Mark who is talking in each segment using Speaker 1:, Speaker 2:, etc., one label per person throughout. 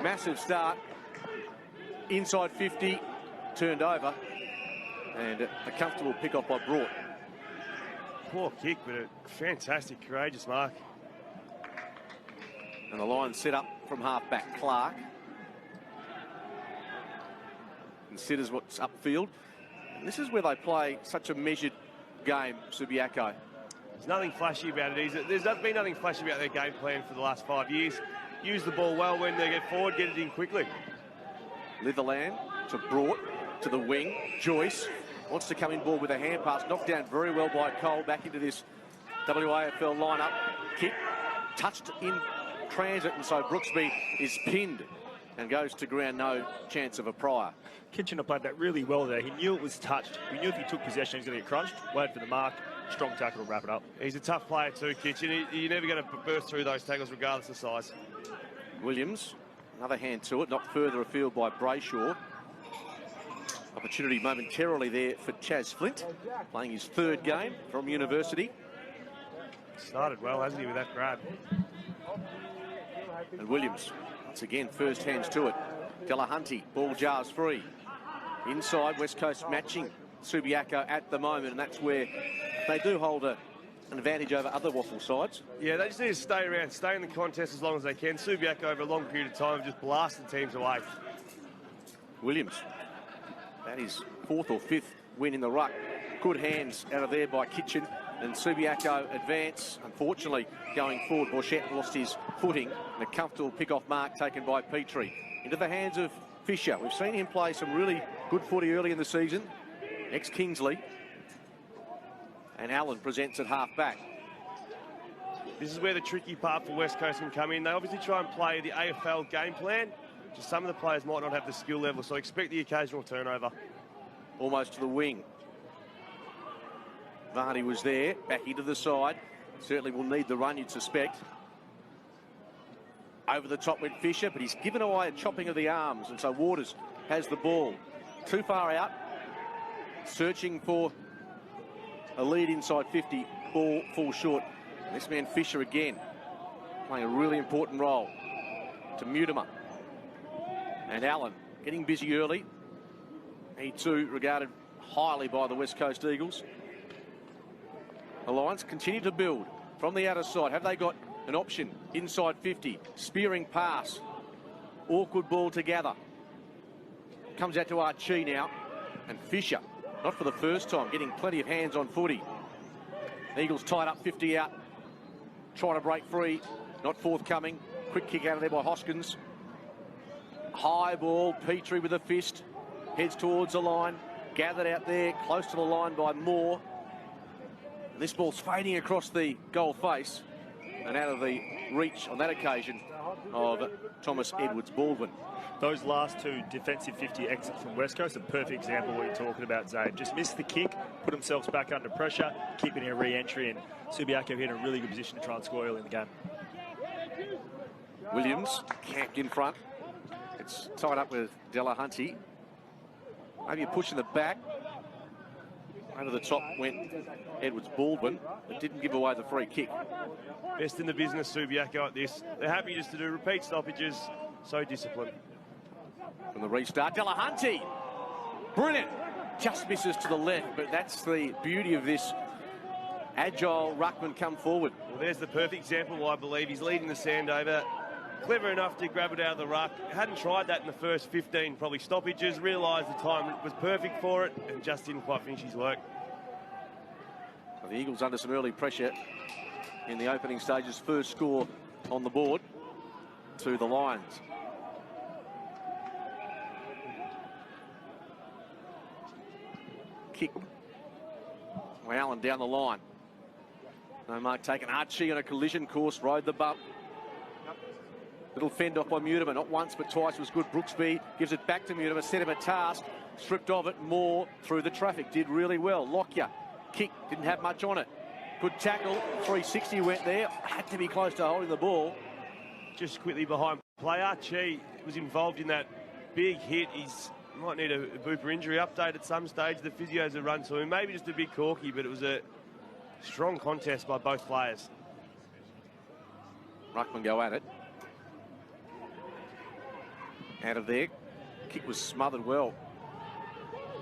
Speaker 1: massive start. Inside 50, turned over. And a comfortable pick-off by Brought.
Speaker 2: Poor kick, but a fantastic, courageous mark.
Speaker 1: And the line set up from half-back Clark. Considers what's upfield. And this is where they play such a measured game, Subiaco.
Speaker 2: There's nothing flashy about it either. There's been nothing flashy about their game plan for the last 5 years. Use the ball well when they get forward, get it in quickly.
Speaker 1: Litherland to Brought, to the wing. Joyce wants to come in ball with a hand pass. Knocked down very well by Cole. Back into this WAFL lineup. Kick touched in transit, and so Brooksby is pinned and goes to ground. No chance of a prior.
Speaker 3: Kitchener played that really well there. He knew it was touched. He knew if he took possession, he was going to get crunched. Waited for the mark. Strong tackle to wrap it up.
Speaker 2: He's a tough player too, Kitchen. You're never going to burst through those tackles regardless of size.
Speaker 1: Williams, another hand to it, not further afield by Brayshaw. Opportunity momentarily there for Chaz Flint, playing his third game from university.
Speaker 2: Started well, hasn't he, with that grab?
Speaker 1: And Williams, once again, first hands to it. Delahunty, ball jars free. Inside, West Coast matching Subiaco at the moment, and that's where they do hold an advantage over other WAFL sides.
Speaker 2: Yeah, they just need to stay around, stay in the contest as long as they can. Subiaco over a long period of time just blasted teams away.
Speaker 1: Williams, that is fourth or fifth win in the ruck. Good hands out of there by Kitchen, and Subiaco advance. Unfortunately, going forward, Borchette lost his footing, and a comfortable pick-off mark taken by Petrie. Into the hands of Fisher. We've seen him play some really good footy early in the season. Ex-Kingsley. And Allen presents at half-back.
Speaker 2: This is where the tricky part for West Coast can come in. They obviously try and play the AFL game plan. Just some of the players might not have the skill level, so expect the occasional turnover.
Speaker 1: Almost to the wing. Vardy was there, back into the side. Certainly will need the run, you'd suspect. Over the top went Fisher, but he's given away a chopping of the arms, and so Waters has the ball. Too far out. Searching for a lead inside 50. Ball falls short. And this man Fisher again, playing a really important role to Mutimer. And Allen getting busy early. He too regarded highly by the West Coast Eagles. The Lions continue to build from the outer side. Have they got an option inside 50? Spearing pass. Awkward ball to gather. Comes out to Archie now. And Fisher, not for the first time, getting plenty of hands on footy. Eagles tied up 50 out. Trying to break free. Not forthcoming. Quick kick out of there by Hoskins. High ball. Petrie with a fist. Heads towards the line. Gathered out there. Close to the line by Moore. And this ball's fading across the goal face. And out of the reach on that occasion of Thomas Edwards-Baldwin.
Speaker 3: Those last two defensive 50 exits from West Coast, a perfect example of what you're talking about, Zabe. Just missed the kick, put themselves back under pressure, keeping a re-entry, and Subiaco here in a really good position to try and score early in the game.
Speaker 1: Williams camped in front. It's tied up with Delahunty. Maybe a push in the back. Over the top went Edwards-Baldwin, but didn't give away the free kick.
Speaker 2: Best in the business, Subiaco at this. They're happy just to do repeat stoppages, so disciplined.
Speaker 1: From the restart, Delahunty. Brilliant. Just misses to the left, but that's the beauty of this agile ruckman come forward.
Speaker 2: Well, there's the perfect example, I believe. He's leading the Sandover. Clever enough to grab it out of the ruck. Hadn't tried that in the first 15 probably stoppages. Realised the time was perfect for it and just didn't quite finish his work.
Speaker 1: Well, the Eagles under some early pressure in the opening stages. First score on the board to the Lions. Kick. Well, Allen down the line. No mark taken. Archie on a collision course, rode the bump. Little fend off by Mutimer, not once but twice was good. Brooksby gives it back to Mutimer, set him a task, stripped of it. More through the traffic, did really well. Lockyer, kick, didn't have much on it. Good tackle, 360 went there, had to be close to holding the ball.
Speaker 2: Just quickly behind play, Archie was involved in that big hit. He's might need a booper injury update at some stage. The physios have run to him, maybe just a bit corky, but it was a strong contest by both players.
Speaker 1: Ruckman go at it. out of there. Kick was smothered well.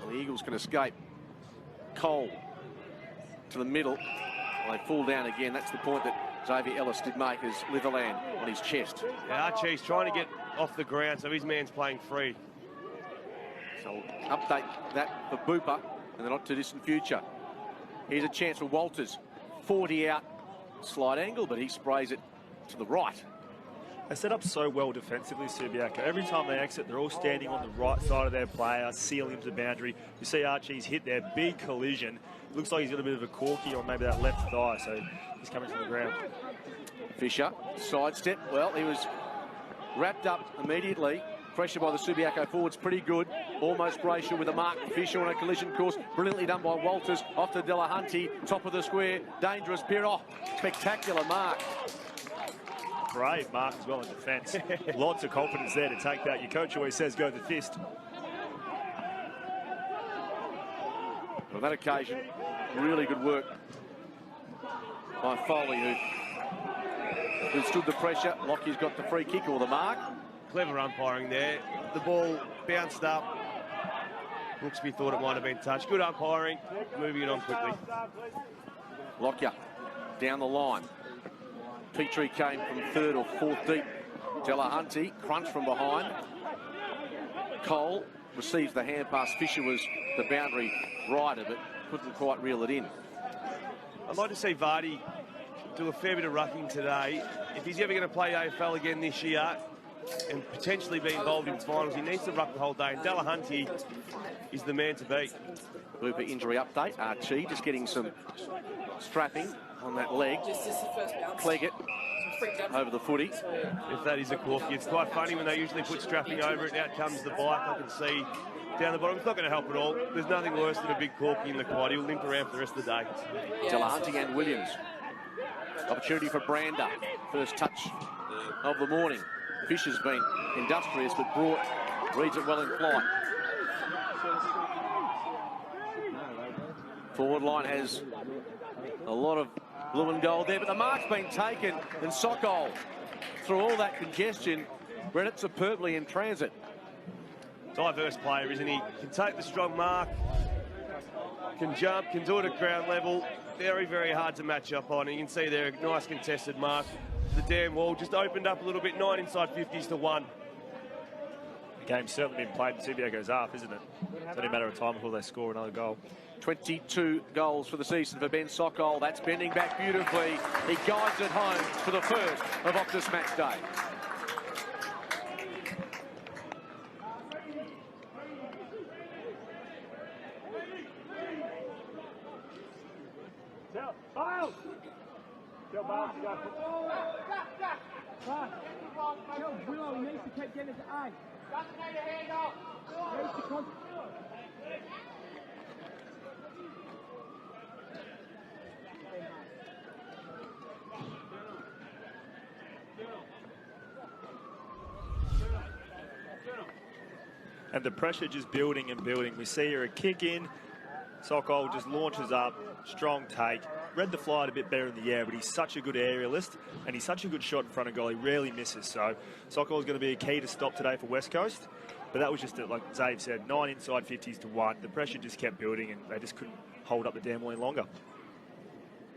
Speaker 1: And the Eagles can escape. Cole to the middle. Well, they fall down again. That's the point that Xavier Ellis did make as Litherland on his chest.
Speaker 2: Yeah, Archie's trying to get off the ground, so his man's playing free.
Speaker 1: So update that for Booper in the not too distant future. Here's a chance for Walters. 40 out, slight angle, but he sprays it to the right.
Speaker 3: They set up so well defensively, Subiaco. Every time they exit, they're all standing on the right side of their player, sealing the boundary. You see Archie's hit their big collision. Looks like he's got a bit of a corky on maybe that left thigh, so he's coming from the ground.
Speaker 1: Fisher, sidestep. Well, he was wrapped up immediately. Pressure by the Subiaco forwards pretty good. Almost Brayshaw with a mark. Fisher on a collision course. Brilliantly done by Walters. Off to Delahunty. Top of the square. Dangerous Pirro. Spectacular mark.
Speaker 3: Brave mark as well in defence. Lots of confidence there to take that. Your coach always says go the fist.
Speaker 1: On that occasion, really good work by Foley, who stood the pressure. Lockie's got the free kick or the mark.
Speaker 2: Clever umpiring there. The ball bounced up. Brooksby thought it might have been touched. Good umpiring. Moving it on quickly.
Speaker 1: Lockyer down the line. Petrie came from third or fourth deep. Delahunty, crunch from behind. Cole receives the hand pass. Fisher was the boundary rider, but couldn't quite reel it in.
Speaker 2: I'd like to see Vardy do a fair bit of rucking today. If he's ever going to play AFL again this year and potentially be involved in finals, he needs to ruck the whole day. And Delahunty is the man to beat.
Speaker 1: Booper injury update. Archie just getting some strapping on that leg. Cleggett over the footy.
Speaker 2: If that is a corky, it's quite funny when they usually put strapping over it. Out comes the bike. I can see down the bottom. It's not going to help at all. There's nothing worse than a big corky in the quad. He'll limp around for the rest of the day.
Speaker 1: Delahunty and Williams. Opportunity for Brander. First touch of the morning. Fisher's been industrious, but reads it well in flight. Forward line has a lot of blue and gold there, but the mark's been taken, and Sokol, through all that congestion, read it superbly in transit.
Speaker 2: Diverse player, isn't he? Can take the strong mark, can jump, can do it at ground level. Very, very hard to match up on. And you can see there a nice contested mark. The damn wall just opened up a little bit, 9 inside 50s to 1.
Speaker 3: The game's certainly been played in Subiaco's half, isn't it? It's only a matter of time before they score another goal.
Speaker 1: 22 goals for the season for Ben Sokol. That's bending back beautifully. He guides it home for the first of Optus match day.
Speaker 4: Willow, he needs to keep getting his eye.
Speaker 3: And the pressure just building and building. We see here a kick in. Sokol just launches up, strong take. Read the flight a bit better in the air, but he's such a good aerialist and he's such a good shot in front of goal. He rarely misses. So Sokol is going to be a key to stop today for West Coast. But that was just, like Dave said, 9 inside 50s to 1. The pressure just kept building and they just couldn't hold up the dam any longer.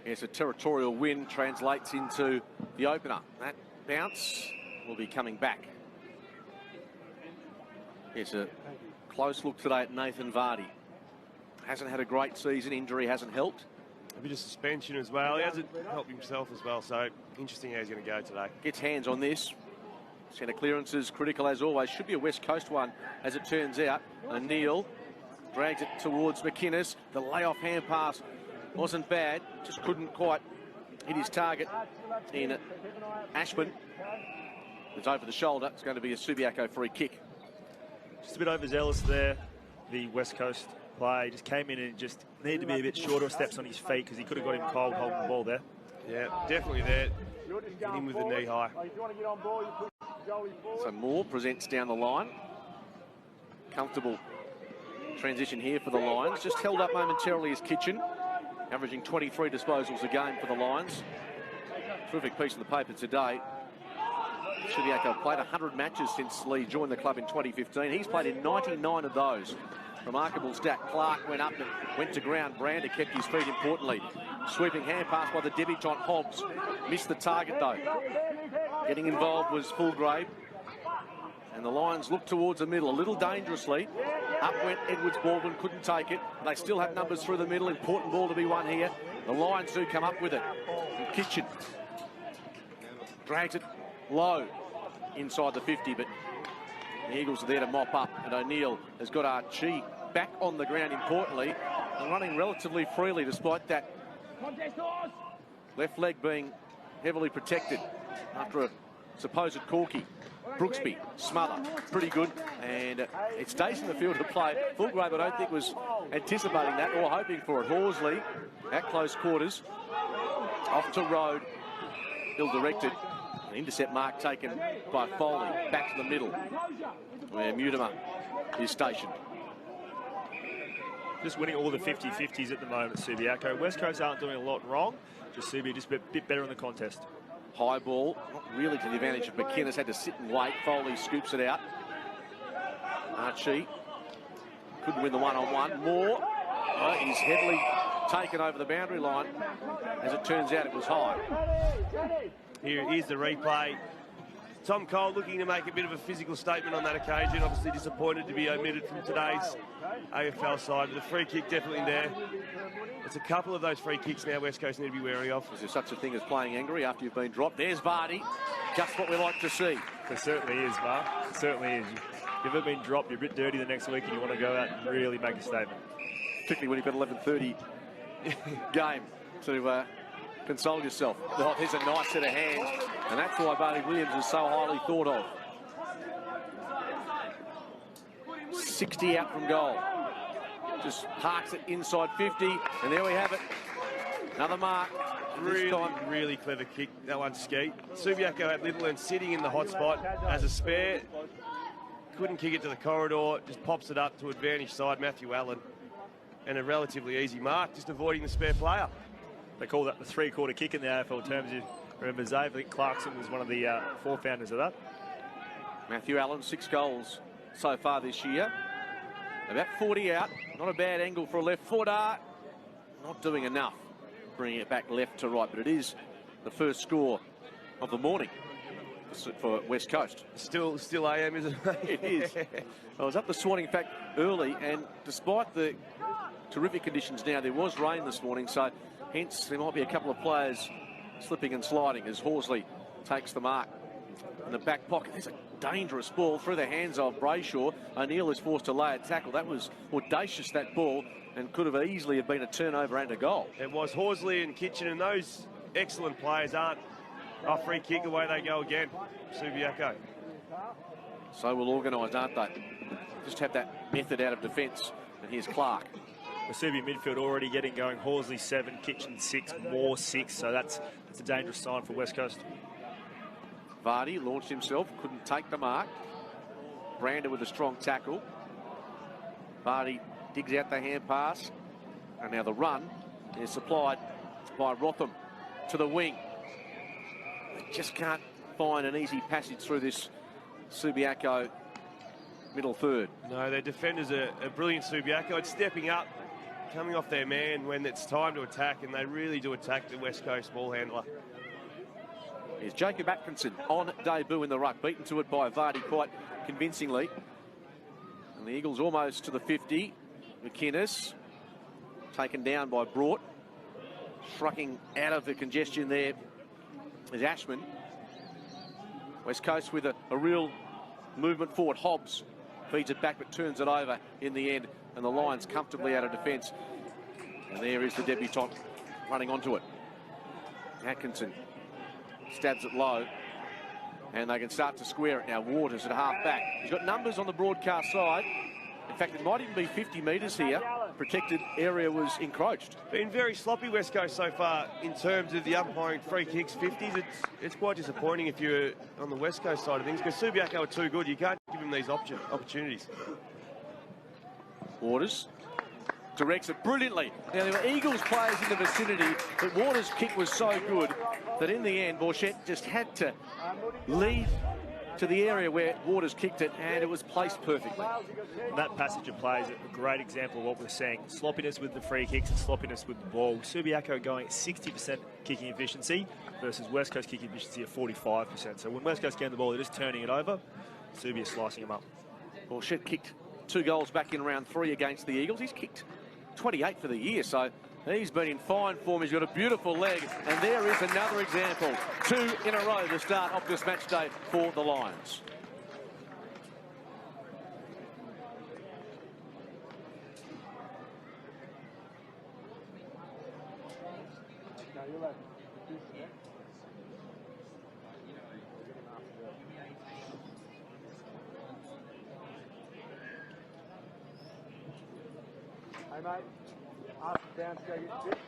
Speaker 1: Yes, a territorial win translates into the opener. That bounce will be coming back. It's a close look today at Nathan Vardy. Hasn't had a great season. Injury hasn't helped.
Speaker 2: A bit of suspension as well. He hasn't helped himself as well, so interesting how he's going to go today.
Speaker 1: Gets hands on this. Centre clearances critical as always. Should be a West Coast one as it turns out. O'Neill drags it towards McInnes. The layoff hand pass wasn't bad. Just couldn't quite hit his target in Ashman. It's over the shoulder. It's going to be a Subiaco free kick.
Speaker 3: Just a bit overzealous there, the West Coast play. Just came in and just needed to be a bit shorter steps on his feet because he could have got him cold holding the ball there.
Speaker 2: Yeah, definitely there. Hit him with the knee high.
Speaker 1: So Moore presents down the line. Comfortable transition here for the Lions. Just held up momentarily as Kitchen, averaging 23 disposals a game for the Lions. Terrific piece in the paper today. Subiaco played 100 matches since Lee joined the club in 2015. He's played in 99 of those. Remarkable stat. Clark went up and went to ground. Brander kept his feet importantly. Sweeping hand pass by the debutant Hobbs. Missed the target though. Getting involved was Fulgrave. And the Lions looked towards the middle a little dangerously. Up went Edwards Baldwin, couldn't take it. They still have numbers through the middle. Important ball to be won here. The Lions do come up with it. And Kitchen drags it low inside the 50, but the Eagles are there to mop up. And O'Neill has got Archie back on the ground importantly and running relatively freely despite that left leg being heavily protected after a supposed corky. Brooksby, smother, pretty good, and it stays in the field to play. Fulgrave, I don't think, was anticipating that or hoping for it. Horsley at close quarters, off to Road, ill-directed. An intercept mark taken by Foley, back to the middle, where Mutimer is stationed.
Speaker 3: Just winning all the 50-50s at the moment, Subiaco. West Coast aren't doing a lot wrong, just Subi just a bit better in the contest.
Speaker 1: High ball, not really to the advantage of McInnes, had to sit and wait. Foley scoops it out. Archie couldn't win the one-on-one. Moore, he's heavily taken over the boundary line. As it turns out, it was high.
Speaker 2: Here's the replay. Tom Cole looking to make a bit of a physical statement on that occasion. Obviously disappointed to be omitted from today's AFL side, but the free kick definitely there. It's a couple of those free kicks now West Coast need to be wary of.
Speaker 1: Is there such a thing as playing angry after you've been dropped? There's Vardy. Just what we like to see.
Speaker 3: There certainly is, Mark. It certainly is. You've ever been dropped, you're a bit dirty the next week and you want to go out and really make a statement.
Speaker 1: Particularly when you've got 11:30 game to console yourself. Oh, there's a nice set of hands, and that's why Barney Williams is so highly thought of. 60 out from goal. Just parks it inside 50, and there we have it. Another mark.
Speaker 2: Really clever kick, that one, Skeet. Subiaco had Littleland sitting in the hot spot as a spare. Couldn't kick it to the corridor, just pops it up to advantage side, Matthew Allen. And a relatively easy mark, just avoiding the spare player.
Speaker 3: They call that the three-quarter kick in the AFL terms. You remember, Zave, I think Clarkson was one of the four founders of that.
Speaker 1: Matthew Allen, 6 goals so far this year. About 40 out. Not a bad angle for a left footer. Not doing enough. Bringing it back left to right, but it is the first score of the morning for West Coast.
Speaker 2: Still AM, isn't it?
Speaker 1: It is. I was up this morning, in fact, early, and despite the terrific conditions now, there was rain this morning, so hence there might be a couple of players slipping and sliding as Horsley takes the mark. In the back pocket, there's a dangerous ball through the hands of Brayshaw. O'Neill is forced to lay a tackle. That was audacious, that ball, and could have easily have been a turnover and a goal.
Speaker 2: It was Horsley and Kitchen, and those excellent players aren't a free kick. Away they go again. Subiaco.
Speaker 1: So well organised, aren't they? Just have that method out of defence. And here's Clark.
Speaker 3: The Subi midfield already getting going. Horsley 7, Kitchen 6, Moore 6. So that's a dangerous sign for West Coast.
Speaker 1: Vardy launched himself, couldn't take the mark. Brander with a strong tackle. Vardy digs out the hand pass. And now the run is supplied by Rotham to the wing. They just can't find an easy passage through this Subiaco middle third.
Speaker 2: No, their defenders are brilliant. Subiaco. It's stepping up, coming off their man when it's time to attack, and they really do attack the West Coast ball handler.
Speaker 1: Here's Jacob Atkinson on debut in the ruck, beaten to it by Vardy quite convincingly. And the Eagles almost to the 50. McInnes taken down by Brought. Shrugging out of the congestion there is Ashman. West Coast with a real movement forward. Hobbs feeds it back but turns it over in the end, and the Lions comfortably out of defence. And there is the debutant running onto it. Atkinson stabs it low, and they can start to square it now. Waters at half back. He's got numbers on the broadcast side. In fact, it might even be 50 metres here. Protected area was encroached.
Speaker 2: Been very sloppy West Coast so far in terms of the umpiring free kicks, 50s. It's quite disappointing if you're on the West Coast side of things, because Subiaco are too good. You can't give them these opportunities.
Speaker 1: Waters directs it brilliantly. Now, there were Eagles players in the vicinity, but Waters' kick was so good that in the end, Borchett just had to leave to the area where Waters kicked it, and it was placed perfectly.
Speaker 3: And that passage of play is a great example of what we're seeing. Sloppiness with the free kicks and sloppiness with the ball. Subiaco going at 60% kicking efficiency versus West Coast kicking efficiency of 45%. So when West Coast getting the ball, they're just turning it over. Subi is slicing them up.
Speaker 1: Well, Shed kicked 2 goals back in round 3 against the Eagles. He's kicked 28 for the year, so he's been in fine form. He's got a beautiful leg, and there is another example. 2 in a row to start Optus match day for the Lions.
Speaker 4: Hey, mate. Up, down, go get fit.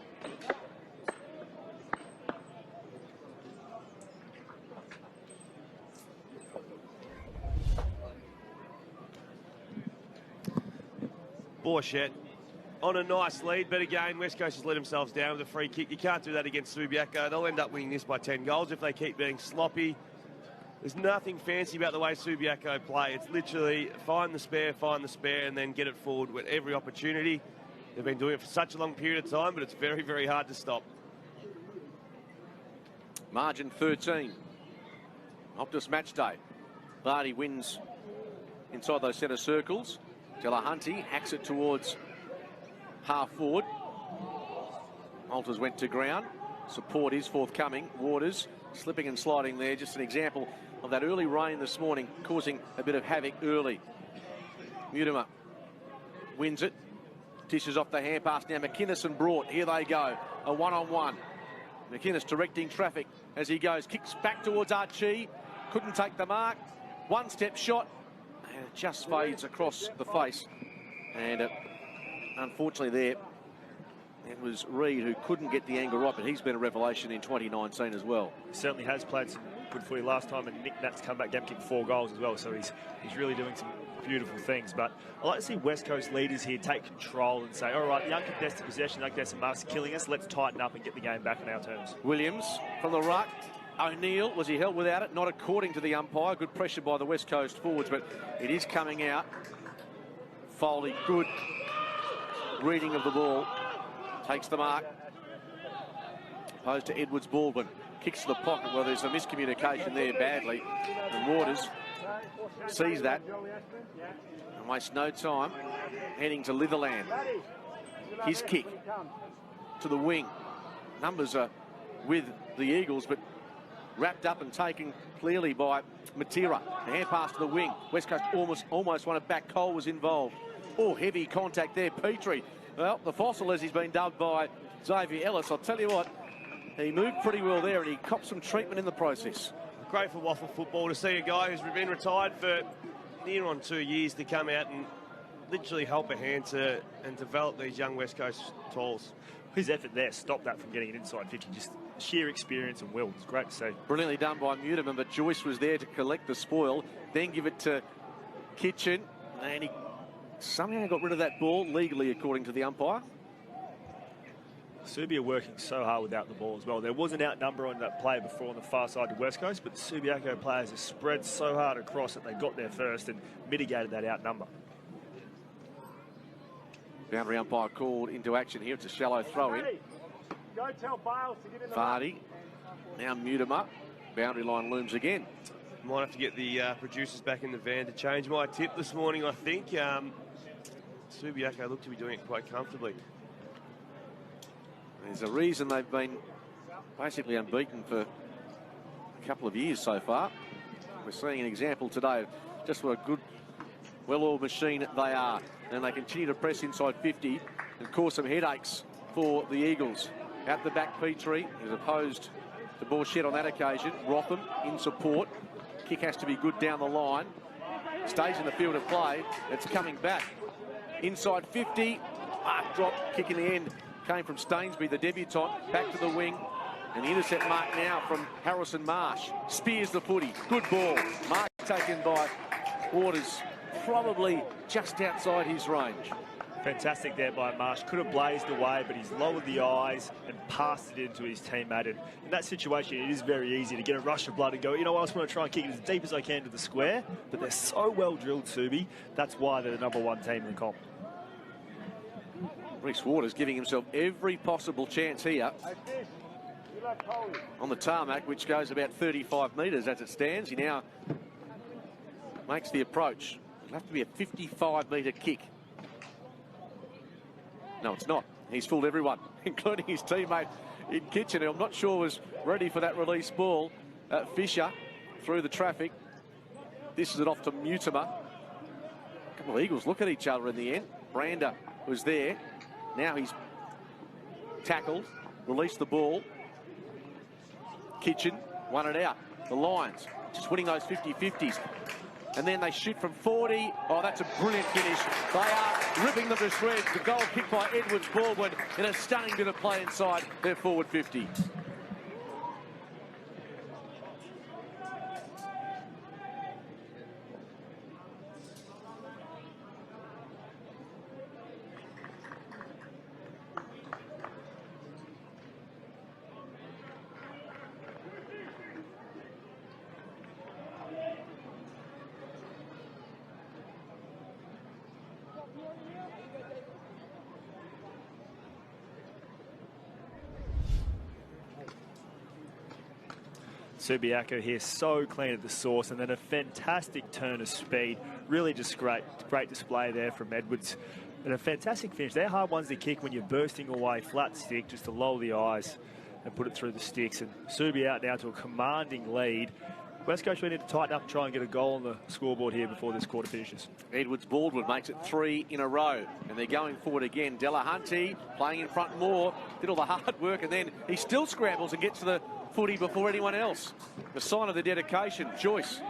Speaker 2: Borchett on a nice lead, but again, West Coast has let themselves down with a free kick. You can't do that against Subiaco. They'll end up winning this by 10 goals if they keep being sloppy. There's nothing fancy about the way Subiaco play. It's literally find the spare, and then get it forward with every opportunity. They've been doing it for such a long period of time, but it's very, very hard to stop.
Speaker 1: Margin 13. Optus match day. Vardy wins inside those centre circles. Delahunty hacks it towards half forward. Alters went to ground. Support is forthcoming. Waters slipping and sliding there. Just an example of that early rain this morning causing a bit of havoc early. Mutimer wins it. Dishes off the hand pass now. McInnes and Brought. Here they go. A one-on-one. McInnes directing traffic as he goes. Kicks back towards Archie. Couldn't take the mark. One-step shot. And it just fades across the face. And unfortunately there, it was Reid who couldn't get the angle right, but he's been a revelation in 2019 as well.
Speaker 3: He certainly has played some good footy last time, and Nick Nat's come back, kicked 4 goals as well, so he's really doing some beautiful things. But I like to see West Coast leaders here take control and say, all right, the uncontested possession, the uncontested marks killing us, let's tighten up and get the game back on our terms.
Speaker 1: Williams from the ruck. O'Neill, was he held without it? Not according to the umpire. Good pressure by the West Coast forwards, but it is coming out. Foley, good reading of the ball. Takes the mark. Opposed to Edwards Baldwin. Kicks to the pocket. Well, there's a miscommunication there badly. And Waters sees that and wastes no time. Heading to Litherland. His kick to the wing. Numbers are with the Eagles, but wrapped up and taken clearly by Matera. The hand pass to the wing. West Coast almost won it back. Cole was involved. Oh, heavy contact there. Petrie. Well, the fossil, as he's been dubbed by Xavier Ellis, I'll tell you what, he moved pretty well there and he copped some treatment in the process.
Speaker 2: Great for WAFL football to see a guy who's been retired for near on 2 years to come out and literally help a hand to and develop these young West Coast talls.
Speaker 3: His effort there stopped that from getting it inside 50. Just sheer experience and will. It's great to see.
Speaker 1: Brilliantly done by Mutimer, but Joyce was there to collect the spoil, then give it to Kitchen, and he somehow got rid of that ball legally, according to the umpire.
Speaker 3: Subi are working so hard without the ball as well. There was an outnumber on that play before on the far side to West Coast, but the Subiaco players have spread so hard across that they got there first and mitigated that outnumber.
Speaker 1: Boundary umpire called into action here. It's a shallow throw in.
Speaker 4: Go tell Bales to get in the
Speaker 1: Vardy. Now Mutimer. Boundary line looms again.
Speaker 2: Might have to get the producers back in the van to change my tip this morning, I think. Subiaco look to be doing it quite comfortably.
Speaker 1: There's a reason they've been basically unbeaten for a couple of years so far. We're seeing an example today of just what a good, well-oiled machine they are. And they continue to press inside 50 and cause some headaches for the Eagles. At the back, Petrie is opposed to Borchett on that occasion. Rotham in support. Kick has to be good down the line. Stays in the field of play. It's coming back. Inside 50. Mark drop. Kick in the end came from Stainsby, the debutant. Back to the wing. And the intercept mark now from Harrison Marsh. Spears the footy. Good ball. Mark taken by Waters. Probably just outside his range.
Speaker 3: Fantastic there by Marsh. Could have blazed away, but he's lowered the eyes and passed it into his teammate. And in that situation, it is very easy to get a rush of blood and go, you know what, I just want to try and kick it as deep as I can to the square. But they're so well drilled, Subi. That's why they're the #1 team in the comp.
Speaker 1: Reece Waters giving himself every possible chance here on the tarmac, which goes about 35 metres as it stands. He now makes the approach. It'll have to be a 55-metre kick. No, it's not. He's fooled everyone, including his teammate in Kitchen, who I'm not sure was ready for that release ball. Fisher through the traffic. This is it off to Mutimer. A couple of Eagles look at each other in the end. Brander was there. Now he's tackled, released the ball. Kitchen won it out. The Lions just winning those 50-50s. And then they shoot from 40. Oh, that's a brilliant finish. They are ripping them to shreds. The goal kicked by Edwards Baldwin in a stunning bit of play inside their forward 50.
Speaker 3: Subiaco here, so clean at the source, and then a fantastic turn of speed. Really just great display there from Edwards. And a fantastic finish. They're hard ones to kick when you're bursting away, flat stick, just to lower the eyes and put it through the sticks. And Subi out now to a commanding lead. West Coast, we need to tighten up and try and get a goal on the scoreboard here before this quarter finishes.
Speaker 1: Edwards Baldwin makes it 3 in a row, and they're going forward again. Delahunty playing in front more, did all the hard work, and then he still scrambles and gets to the footy before anyone else. The sign of the dedication. Joyce,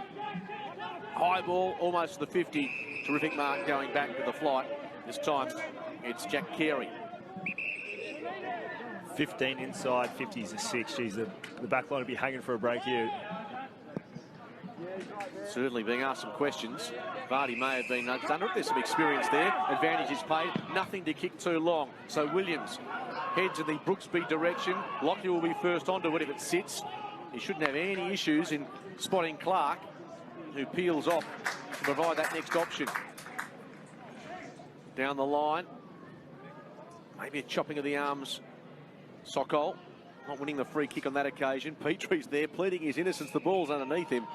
Speaker 1: high ball, almost to the 50. Terrific mark going back to the flight. This time it's Jack Carey.
Speaker 3: 15 inside, 50's a 6. Geez, the back line will be hanging for a break here.
Speaker 1: Certainly being asked some questions. Vardy may have been nudged under it. There's some experience there. Advantage is paid. Nothing to kick too long. So Williams heads in the Brooksby direction. Lockyer will be first onto it if it sits. He shouldn't have any issues in spotting Clark, who peels off to provide that next option. Down the line. Maybe a chopping of the arms. Sokol not winning the free kick on that occasion. Petrie's there pleading his innocence. The ball's underneath him.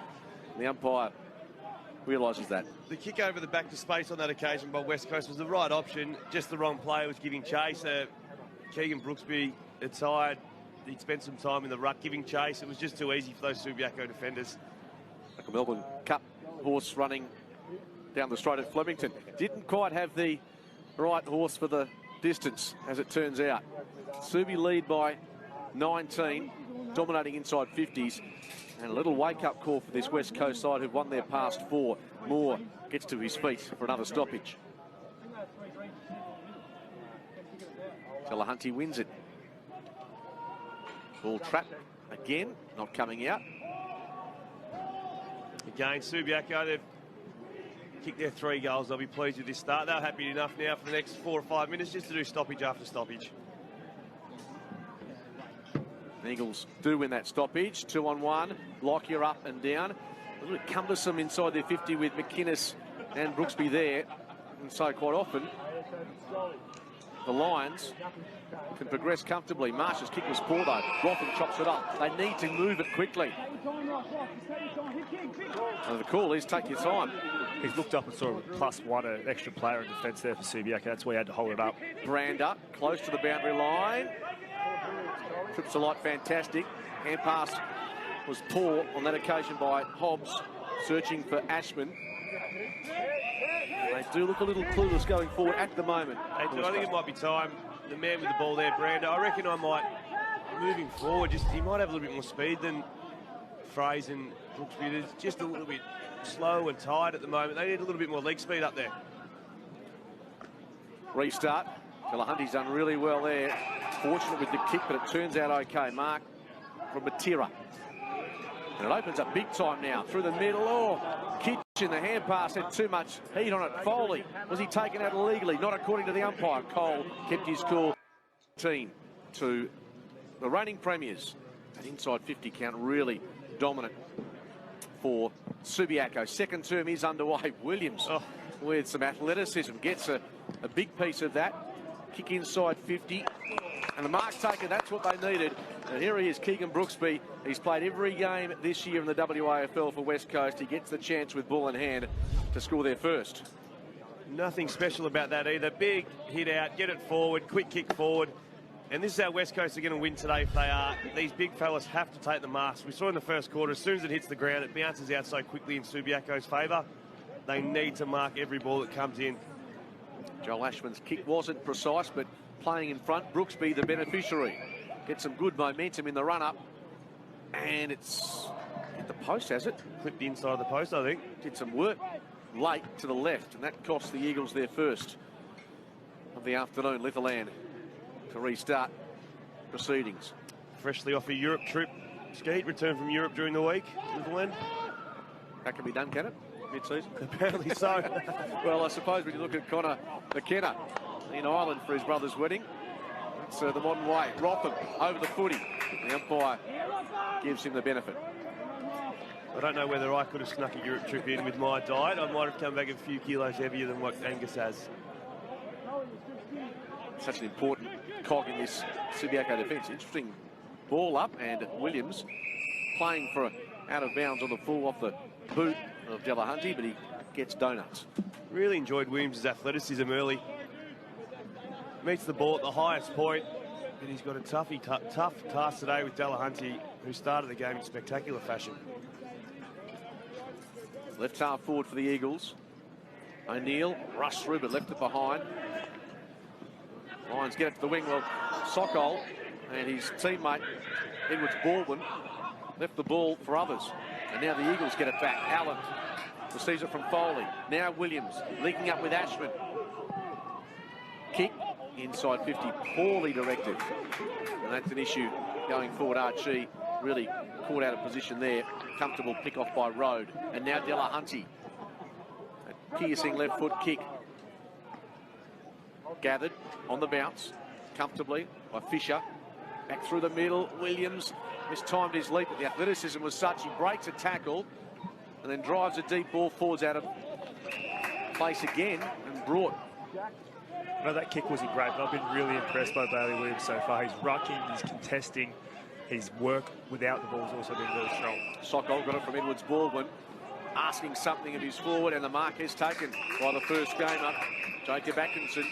Speaker 1: The umpire realises that. The
Speaker 2: kick over the back to space on that occasion by West Coast was the right option. Just the wrong player was giving chase. Keegan Brooksby had tired. He'd spent some time in the ruck giving chase. It was just too easy for those Subiaco defenders.
Speaker 1: Like a Melbourne Cup horse running down the straight at Flemington. Didn't quite have the right horse for the distance, as it turns out. Subi lead by 19, dominating inside 50s. And a little wake-up call for this West Coast side who've won their past 4. Moore gets to his feet for another stoppage. Delahunty wins it. Ball trapped again, not coming out.
Speaker 2: Again, Subiaco, they've kicked their 3 goals. They'll be pleased with this start. They're happy enough now for the next 4 or 5 minutes just to do stoppage after stoppage.
Speaker 1: Eagles do win that stoppage. 2-on-1. Lockyer up and down. A little bit cumbersome inside their 50 with McInnes and Brooksby there. And so quite often, the Lions can progress comfortably. Marsh's kick was poor though. Rotham chops it up. They need to move it quickly. And the call is take your time.
Speaker 3: He's looked up and saw a +1, an extra player in defence there for Subiaco. That's why he had to hold it up.
Speaker 1: Brander close to the boundary line. Trips a lot, fantastic. Hand pass was poor on that occasion by Hobbs, searching for Ashman. They do look a little clueless going forward at the moment.
Speaker 2: I think it might be time. The man with the ball there, Brander, I reckon I might, moving forward, he might have a little bit more speed than Fraser and Brooksby. It's just a little bit slow and tight at the moment. They need a little bit more leg speed up there.
Speaker 1: Restart. Delahunty's done really well there. Fortunate with the kick, but it turns out okay. Mark from Matera. And it opens up big time now through the middle. Oh, Kitchen, the hand pass had too much heat on it. Foley, was he taken out illegally? Not according to the umpire. Cole kept his call. 18 to the reigning premiers. That inside 50 count really dominant for Subiaco. Second term is underway. Williams with some athleticism gets a big piece of that. Kick inside 50. And the mark taken, that's what they needed. And here he is, Keegan Brooksby. He's played every game this year in the WAFL for West Coast. He gets the chance with ball in hand to score their first.
Speaker 2: Nothing special about that either. Big hit out, get it forward, quick kick forward. And this is how West Coast are going to win today if they are. These big fellas have to take the marks. We saw in the first quarter, as soon as it hits the ground, it bounces out so quickly in Subiaco's favour. They need to mark every ball that comes in.
Speaker 1: Joel Ashman's kick wasn't precise, but playing in front, Brooksby the beneficiary. Gets some good momentum in the run-up. And it's hit the post, has it?
Speaker 2: Clipped inside the post, I think.
Speaker 1: Did some work late to the left, and that cost the Eagles their first of the afternoon. Litherland to restart proceedings.
Speaker 2: Freshly off a Europe trip. Skeet returned from Europe during the week. Litherland.
Speaker 1: That can be done, can it? Mid-season?
Speaker 2: Apparently so.
Speaker 1: Well, I suppose when you look at Connor McKenna in Ireland for his brother's wedding, it's the modern way. Rotham over the footy. The umpire gives him the benefit.
Speaker 2: I don't know whether I could have snuck a Europe trip in with my diet. I might have come back a few kilos heavier than what Angus has.
Speaker 1: Such an important cog in this Subiaco defence. Interesting ball up, and Williams playing for out of bounds on the full off the boot of Delahunty, but he gets donuts. Really
Speaker 2: enjoyed Williams' athleticism early. Meets the ball at the highest point, but he's got a tough task today with Delahunty, who started the game in spectacular fashion.
Speaker 1: Left half forward for the Eagles. O'Neill, rush through, but left it behind. Lions get it to the wing. Well, Sokol and his teammate, Edwards Baldwin, left the ball for others. And now the Eagles get it back. Allen receives it from Foley. Now Williams leaking up with Ashman. Kick inside 50, poorly directed. And that's an issue going forward. Archie really caught out of position there. Comfortable pick off by Rode. And now Delahunty. A piercing left foot kick. Gathered on the bounce comfortably by Fisher. Back through the middle. Williams mistimed his leap, but the athleticism was such. He breaks a tackle and then drives a deep ball forwards out of place again and brought.
Speaker 3: No, that kick wasn't great, but I've been really impressed by Bailey Williams so far. He's rucking, he's contesting. His work without the ball's also been really strong.
Speaker 1: Sokol got it from Edwards Baldwin, asking something of his forward, and the mark is taken by the first gamer, Jacob Atkinson.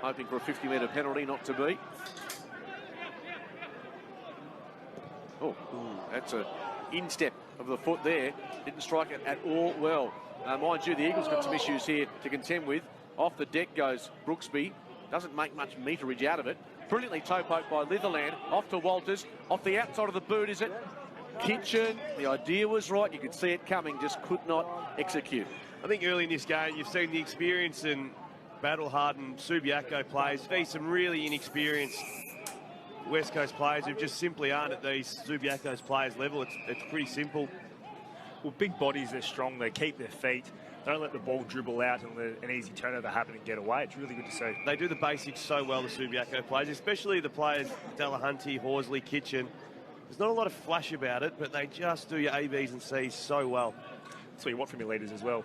Speaker 1: Hoping for a 50-metre penalty, not to be. Oh, that's an instep of the foot there. Didn't strike it at all well. Mind you, the Eagles got some issues here to contend with. Off the deck goes Brooksby. Doesn't make much meterage out of it. Brilliantly toe-poked by Litherland. Off to Walters. Off the outside of the boot, is it? Kitchen. The idea was right. You could see it coming, just could not execute.
Speaker 2: I think early in this game, you've seen the experience and battle-hardened Subiaco players face some really inexperienced West Coast players who just simply aren't at these Subiaco's players' level. It's pretty simple.
Speaker 3: Well, big bodies, they're strong, they keep their feet. Don't let the ball dribble out and let an easy turnover happen and get away. It's really good to see.
Speaker 2: They do the basics so well, the Subiaco players, especially the players Delahunty, Horsley, Kitchen. There's not a lot of flash about it, but they just do your A, Bs and Cs so well.
Speaker 3: That's what you want from your leaders as well.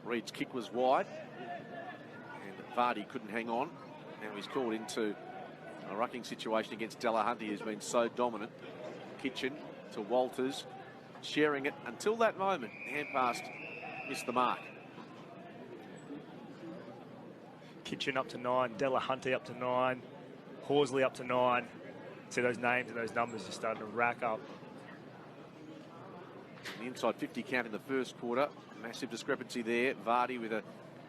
Speaker 1: Reed's kick was wide, and Vardy couldn't hang on. Now he's called into a rucking situation against Delahunty, who's been so dominant. Kitchen to Walters, sharing it until that moment. Hand pass missed the mark.
Speaker 3: Kitchen up to 9, Delahunty up to 9, Horsley up to 9. See those names and those numbers just starting to rack up.
Speaker 1: The inside 50 count in the first quarter. Massive discrepancy there. Vardy with a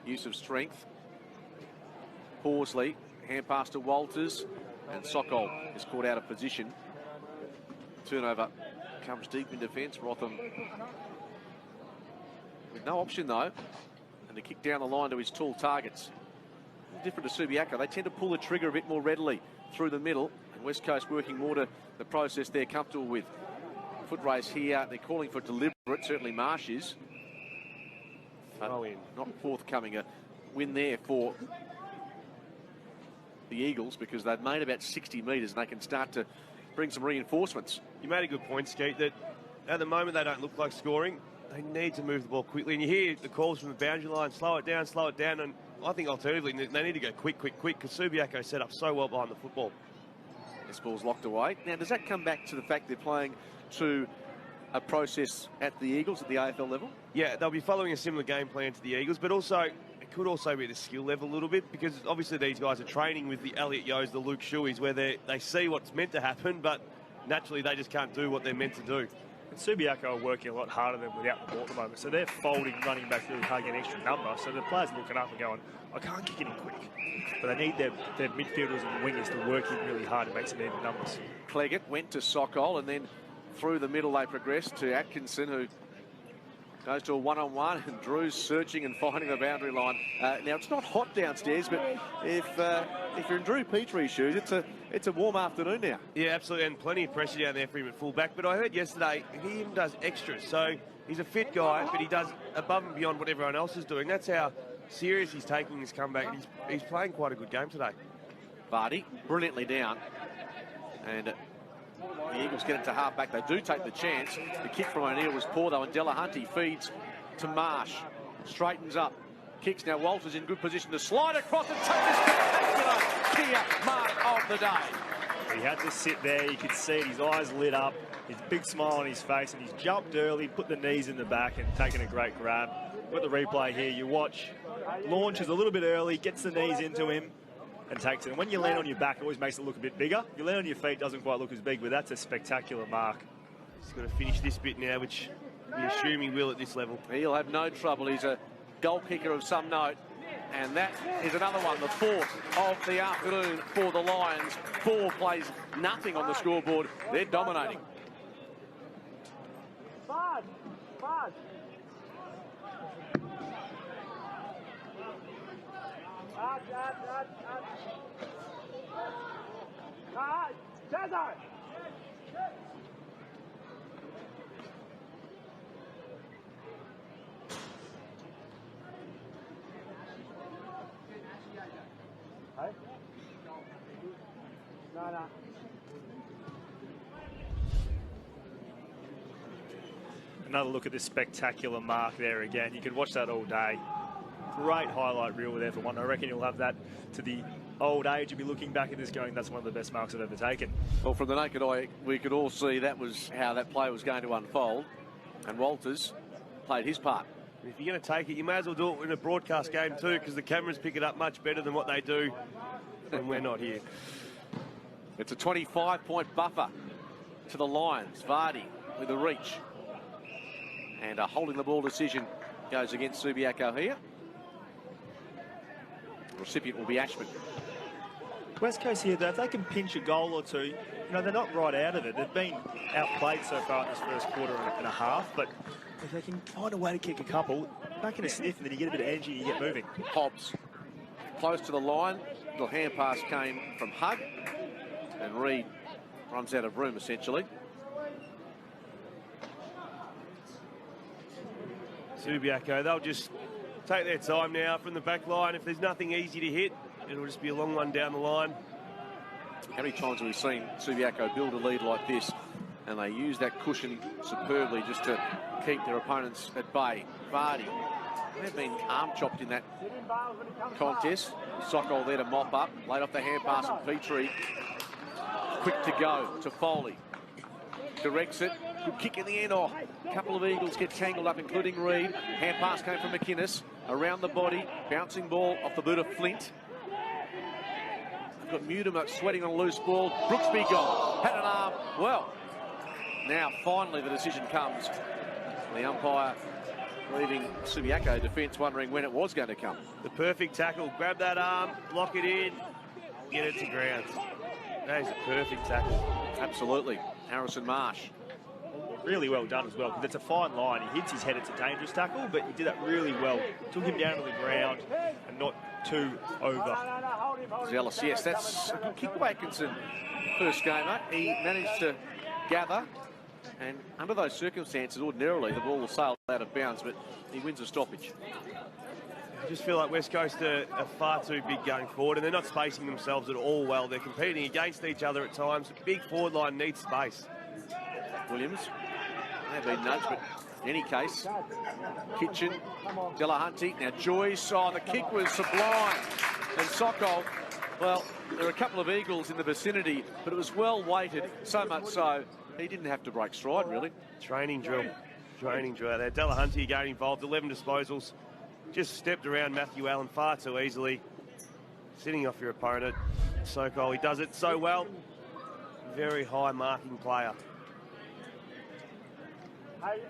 Speaker 1: use of strength. Horsley, hand pass to Walters, and Sokol is caught out of position. Turnover comes deep in defence. Rotham with no option though, and to kick down the line to his tall targets. Different to Subiaco, they tend to pull the trigger a bit more readily through the middle, and West Coast working more to the process they're comfortable with. foot race here. They're calling for deliberate, certainly Marsh is. Not forthcoming. A win there for the Eagles because they've made about 60 metres and they can start to bring some reinforcements.
Speaker 2: You made a good point, Skeet, that at the moment they don't look like scoring. They need to move the ball quickly. And you hear the calls from the boundary line, slow it down. And I think alternatively, they need to go quick, because Subiaco set up so well behind the football.
Speaker 1: This ball's locked away. Now, does that come back to the fact they're playing to a process at the Eagles at the AFL level?
Speaker 2: Yeah, they'll be following a similar game plan to the Eagles, but also it could also be the skill level a little bit because obviously these guys are training with the Elliot Yeos, the Luke Shueys, where they see what's meant to happen, but naturally they just can't do what they're meant to do.
Speaker 3: And Subiaco are working a lot harder than without the ball at the moment, so they're folding, running back really hard, getting an extra number, so the players are looking up and going, I can't kick it in quick. But they need their midfielders and wingers to work in really hard to make some even numbers.
Speaker 1: Cleggett went to Sokol and then through the middle they progressed to Atkinson, who goes to a one-on-one, and Drew's searching and finding the boundary line. Now, it's not hot downstairs, but if you're in Drew Petrie's shoes, it's a warm afternoon now.
Speaker 2: Yeah, absolutely, and plenty of pressure down there for him at full-back. But I heard yesterday he even does extras. So he's a fit guy, but he does above and beyond what everyone else is doing. That's how serious he's taking his comeback. He's playing quite a good game today.
Speaker 1: Vardy, brilliantly down. And the Eagles get it to half-back. They do take the chance. The kick from O'Neill was poor, though, and Delahunty feeds to Marsh. Straightens up. Kicks now. Walters in good position to slide across and take this spectacular clear mark of the day.
Speaker 3: He had to sit there. You could see it. His eyes lit up. His big smile on his face, and he's jumped early, put the knees in the back and taken a great grab. With the replay here, you watch. Launches a little bit early, gets the knees into him and takes it. And when you land on your back, it always makes it look a bit bigger. You land on your feet, it doesn't quite look as big, but that's a spectacular mark.
Speaker 2: He's got to finish this bit now, which we assume he will at this level.
Speaker 1: He'll have no trouble. He's a goal kicker of some note. And that is another one, the fourth of the afternoon for the Lions. 4 plays nothing on the scoreboard. They're dominating.
Speaker 4: Fast. No.
Speaker 3: Another look at this spectacular mark there again. You could watch that all day. Great highlight reel there for one. I reckon you'll have that to the old age. You'll be looking back at this going, that's one of the best marks I've ever taken.
Speaker 1: Well, from the naked eye, we could all see that was how that play was going to unfold. And Walters played his part.
Speaker 2: If you're going to take it, you may as well do it in a broadcast game too, because the cameras pick it up much better than what they do when we're not here.
Speaker 1: It's a 25-point buffer to the Lions. Vardy with a reach. And a holding the ball decision goes against Subiaco here. The recipient will be Ashman.
Speaker 3: West Coast here, though, if they can pinch a goal or two, they're not right out of it. They've been outplayed so far in this first quarter and a half, but if they can find a way to kick a couple, back in a sniff, and then you get a bit of energy and you get moving.
Speaker 1: Hobbs close to the line. The hand pass came from Hug, and Reid runs out of room, essentially.
Speaker 2: Subiaco, they'll just take their time now from the back line. If there's nothing easy to hit, it'll just be a long one down the line.
Speaker 1: How many times have we seen Subiaco build a lead like this, and they use that cushion superbly just to keep their opponents at bay? Vardy, they've been arm chopped in that contest. Sokol there to mop up, laid off the hand pass, and Petrie quick to go to Foley. Directs it. Good kick in the end. Oh, a couple of Eagles get tangled up, including Reid. Hand pass came from McInnes. Around the body. Bouncing ball off the boot of Flint. They've got Mutimer sweating on a loose ball. Brooksby gone. Had an arm. Well, now finally the decision comes. The umpire leaving Subiaco defence wondering when it was going to come.
Speaker 2: The perfect tackle. Grab that arm, lock it in, get it to ground. That is a perfect tackle.
Speaker 1: Absolutely. Harrison Marsh.
Speaker 3: Really well done as well, because it's a fine line. He hits his head, it's a dangerous tackle, but he did that really well. Took him down to the ground and not too over.
Speaker 1: Zealous, yes, that's a good kick by Atkinson. First gamer. He managed to gather And under those circumstances, ordinarily, the ball will sail out of bounds, but he wins a stoppage.
Speaker 2: I just feel like West Coast are far too big going forward, and they're not spacing themselves at all well. They're competing against each other at times. The big forward line needs space.
Speaker 1: Williams, they've been nudged, but in any case, Kitchen, Delahunty. Now Joyce, the kick was sublime. And Sokol, well, there are a couple of Eagles in the vicinity, but it was well weighted, so much so, he didn't have to break stride, really.
Speaker 2: Training drill out there. Delahunty again involved, 11 disposals. Just stepped around Matthew Allen far too easily. Sitting off your opponent. Sokol, he does it so well. Very high marking player.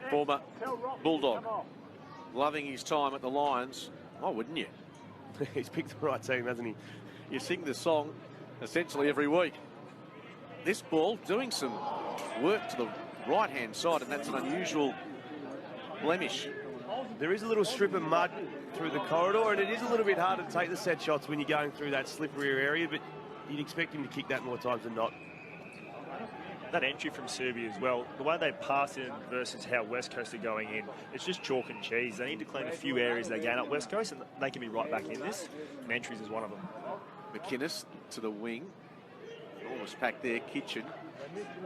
Speaker 1: Former Bulldog, loving his time at the Lions. Oh, wouldn't you?
Speaker 2: He's picked the right team, hasn't he?
Speaker 1: You sing this song essentially every week. This ball doing some work to the right-hand side, and that's an unusual blemish.
Speaker 2: There is a little strip of mud through the corridor, and it is a little bit harder to take the set shots when you're going through that slipperier area, but you'd expect him to kick that more times than not.
Speaker 3: That entry from Subi as well, the way they pass in versus how West Coast are going in, it's just chalk and cheese. They need to clean a few areas they gain up West Coast, and they can be right back in this, and entries is one of them.
Speaker 1: McInnes to the wing. Almost packed there, Kitchen.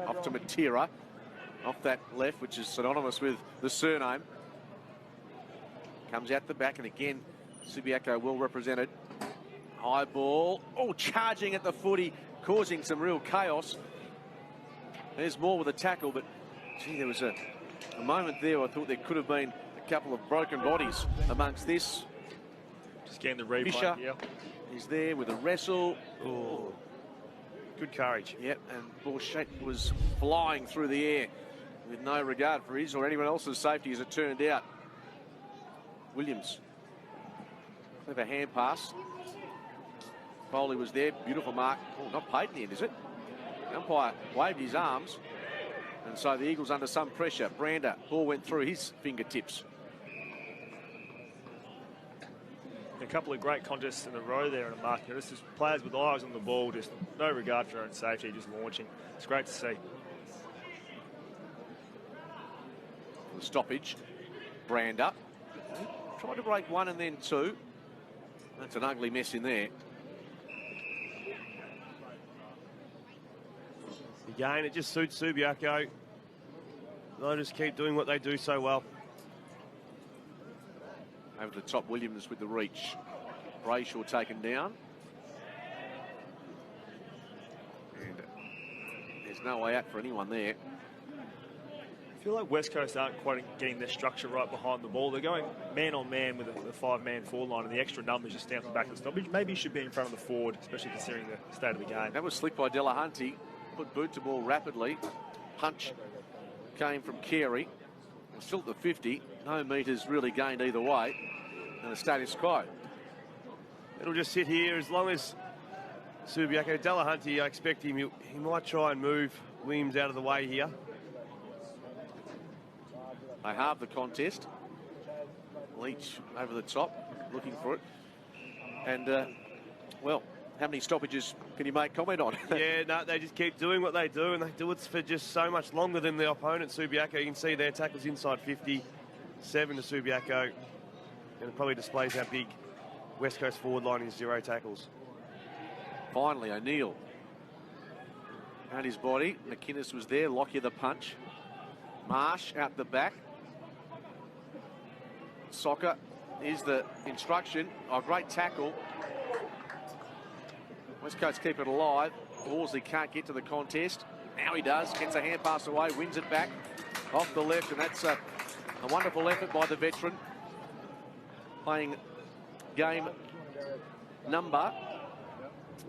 Speaker 1: Off to Matera. Off that left, which is synonymous with the surname. Comes out the back, and again, Subiaco well represented. High ball. Oh, charging at the footy, causing some real chaos. There's more with a tackle, but gee, there was a moment there I thought there could have been a couple of broken bodies amongst this.
Speaker 3: Just getting the replay.
Speaker 1: Fisher
Speaker 3: Yeah.
Speaker 1: is there with a wrestle.
Speaker 2: Oh, good courage.
Speaker 1: Yep, and Borchet was flying through the air with no regard for his or anyone else's safety, as it turned out. Williams. Have a hand pass. Foley was there. Beautiful mark. Oh, not paid in the end, is it? The umpire waved his arms, and so the Eagles under some pressure. Brander, ball went through his fingertips.
Speaker 3: A couple of great contests in a row there in a mark. This is players with eyes on the ball, just no regard for their own safety, just launching. It's great to see.
Speaker 1: The stoppage. Brander. Tried to break one and then two. That's an ugly mess in there.
Speaker 2: Again, it just suits Subiaco. They'll just keep doing what they do so well.
Speaker 1: Over the top, Williams with the reach. Brayshaw taken down. And there's no way out for anyone there.
Speaker 3: I feel like West Coast aren't quite getting their structure right behind the ball. They're going man on man with a five-man forward line, and the extra numbers just down the back of the stoppage. Maybe he should be in front of the forward, especially considering the state of the game.
Speaker 1: That was slick by Delahunty. Put boot to ball rapidly. Punch came from Carey. Still at the 50. No metres really gained either way. And the status quo.
Speaker 2: It'll just sit here as long as Subiaco. Delahunty, I expect him, he might try and move Williams out of the way here.
Speaker 1: They halve the contest. Leach over the top, looking for it. And, well, how many stoppages can you make comment on?
Speaker 2: Yeah, no, they just keep doing what they do, and they do it for just so much longer than the opponent, Subiaco. You can see their tackles inside 50, 7 to Subiaco, and it probably displays how big West Coast forward line is, 0 tackles.
Speaker 1: Finally, O'Neill. Out his body. McInnes was there. Lockyer the punch. Marsh out the back. Soccer is the instruction. Oh, great tackle. West Coast keep it alive. Horsley can't get to the contest. Now he does. Gets a hand pass away. Wins it back off the left. And that's a wonderful effort by the veteran. Playing game number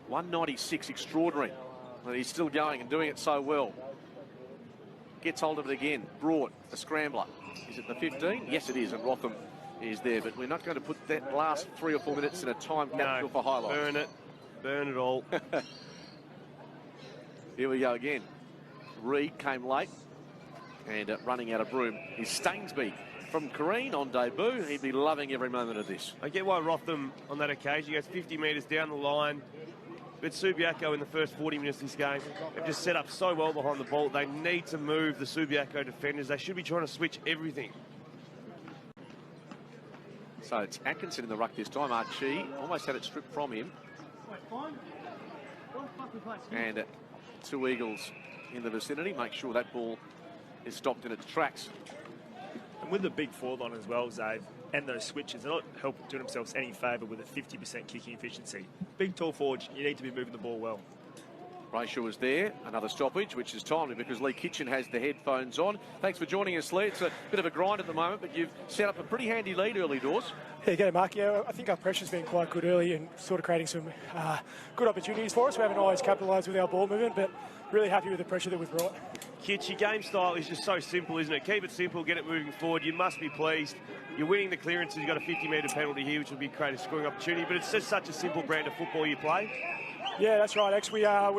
Speaker 1: 196. Extraordinary. And he's still going and doing it so well. Gets hold of it again. Broad, a scrambler. Is it the 15? Yes, it is. And Rotham is there. But we're not going to put that last 3 or 4 minutes in a time capsule for highlights.
Speaker 2: Burn it. Burn it all.
Speaker 1: Here we go again. Reed came late. And running out of broom is Stainsby. From Kareen on debut, he'd be loving every moment of this.
Speaker 2: I get why Rotham, on that occasion, he goes 50 metres down the line. But Subiaco in the first 40 minutes of this game have just set up so well behind the ball. They need to move the Subiaco defenders. They should be trying to switch everything.
Speaker 1: So it's Atkinson in the ruck this time. Archie almost had it stripped from him. And 2 Eagles in the vicinity. Make sure that ball is stopped in its tracks.
Speaker 3: And with the big forward line as well, Zave, and those switches, they're not helping doing themselves any favour with a 50% kicking efficiency. Big tall forwards, you need to be moving the ball well.
Speaker 1: Brayshaw is there, another stoppage, which is timely because Lee Kitchen has the headphones on. Thanks for joining us, Lee. It's a bit of a grind at the moment, but you've set up a pretty handy lead early doors.
Speaker 5: Yeah, g'day, Mark. Yeah, I think our pressure's been quite good early and sort of creating some good opportunities for us. We haven't always capitalised with our ball movement, but really happy with the pressure that we've brought.
Speaker 2: Kitch, your game style is just so simple, isn't it? Keep it simple, get it moving forward. You must be pleased. You're winning the clearances. You've got a 50-metre penalty here, which would be create a scoring opportunity, but it's just such a simple brand of football you play.
Speaker 5: Yeah, that's right, X. We know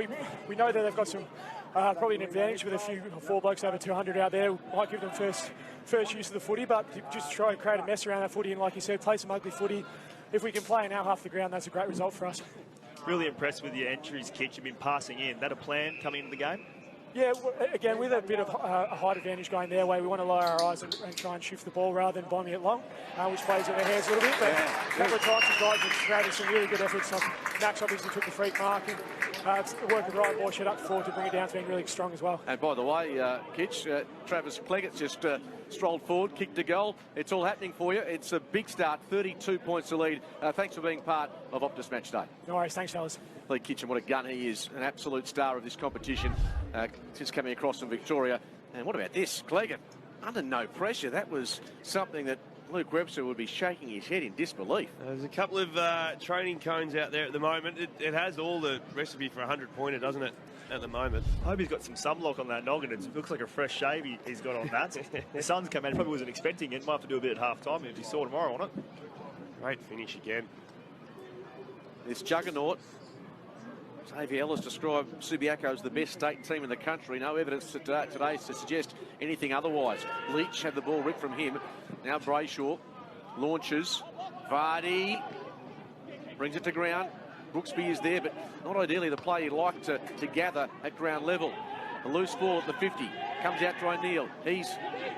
Speaker 5: that they've got some probably an advantage with a few 4 blokes over 200 out there. Might give them first use of the footy, but just try and create a mess around that footy and, like you said, play some ugly footy. If we can play in our half the ground, that's a great result for us.
Speaker 3: Really impressed with your entries, Kitch. You've been passing in. That a plan coming into the game?
Speaker 5: Yeah, again, with a bit of a height advantage going their way, we want to lower our eyes and try and shift the ball rather than bombing it long, which plays in their hands a little bit. But a couple of times the guys have created some really good efforts. Max obviously took the freak mark, and it's worked with Ryan Borshed up forward to bring it down to being really strong as well.
Speaker 1: And by the way, Kitch, Travis Cleggett's just strolled forward, kicked a goal. It's all happening for you. It's a big start, 32 points to lead. Thanks for being part of Optus Match Day.
Speaker 5: No worries, thanks, fellas.
Speaker 1: Lee Kitchen, what a gun he is, an absolute star of this competition since coming across from Victoria. And what about this? Cleggett, under no pressure. That was something that Luke Webster would be shaking his head in disbelief.
Speaker 2: There's a couple of training cones out there at the moment. It has all the recipe for a 100-pointer, doesn't it, at the moment?
Speaker 3: I hope he's got some sunblock on that noggin. It looks like a fresh shave he's got on that. The sun's come out. He probably wasn't expecting it. Might have to do a bit at half-time if he saw tomorrow on it.
Speaker 2: Great finish again.
Speaker 1: This juggernaut, Xavier Ellis described Subiaco as the best state team in the country. No evidence today to suggest anything otherwise. Leach had the ball ripped from him. Now Brayshaw launches. Vardy brings it to ground. Brooksby is there, but not ideally the play you'd like to gather at ground level. A loose ball at the 50. Comes out to O'Neill. He's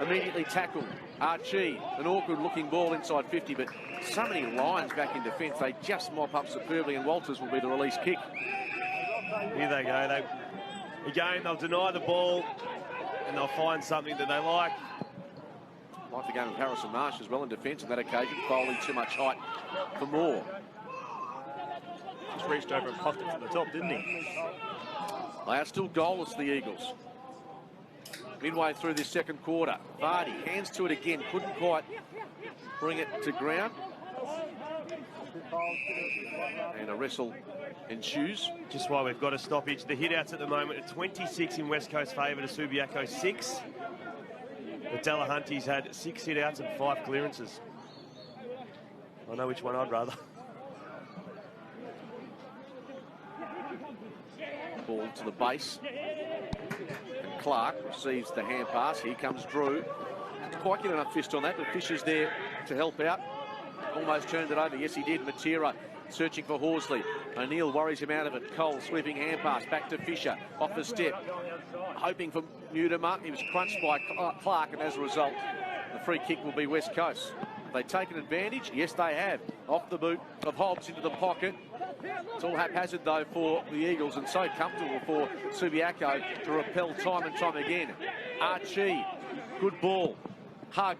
Speaker 1: immediately tackled. Archie, an awkward-looking ball inside 50, but so many lines back in defence. They just mop up superbly, and Walters will be the release kick.
Speaker 2: Here they go. Again, they'll deny the ball, and they'll find something that they like.
Speaker 1: Like the game of Harrison Marsh as well in defence on that occasion. Foley too much height for more.
Speaker 3: Just reached over and puffed it from the top, didn't he?
Speaker 1: They are still goalless, the Eagles. Midway through this second quarter, Vardy hands to it again. Couldn't quite bring it to ground. And a wrestle ensues.
Speaker 2: Just why we've got a stoppage. The hit-outs at the moment are 26 in West Coast favour to Subiaco 6. But Delahunty's had 6 hit-outs and 5 clearances. I know which one I'd rather.
Speaker 1: Ball to the base. And Clark receives the hand pass. Here comes Drew. Didn't quite get enough fist on that, but Fisher's there to help out. Almost turned it over. Yes, he did. Matera searching for Horsley. O'Neill worries him out of it. Cole sweeping hand pass back to Fisher. Off the step. Hoping for Mutimer. He was crunched by Clark, and as a result, the free kick will be West Coast. Have they taken advantage? Yes, they have. Off the boot of Hobbs into the pocket. It's all haphazard, though, for the Eagles, and so comfortable for Subiaco to repel time and time again. Archie, good ball. Hug.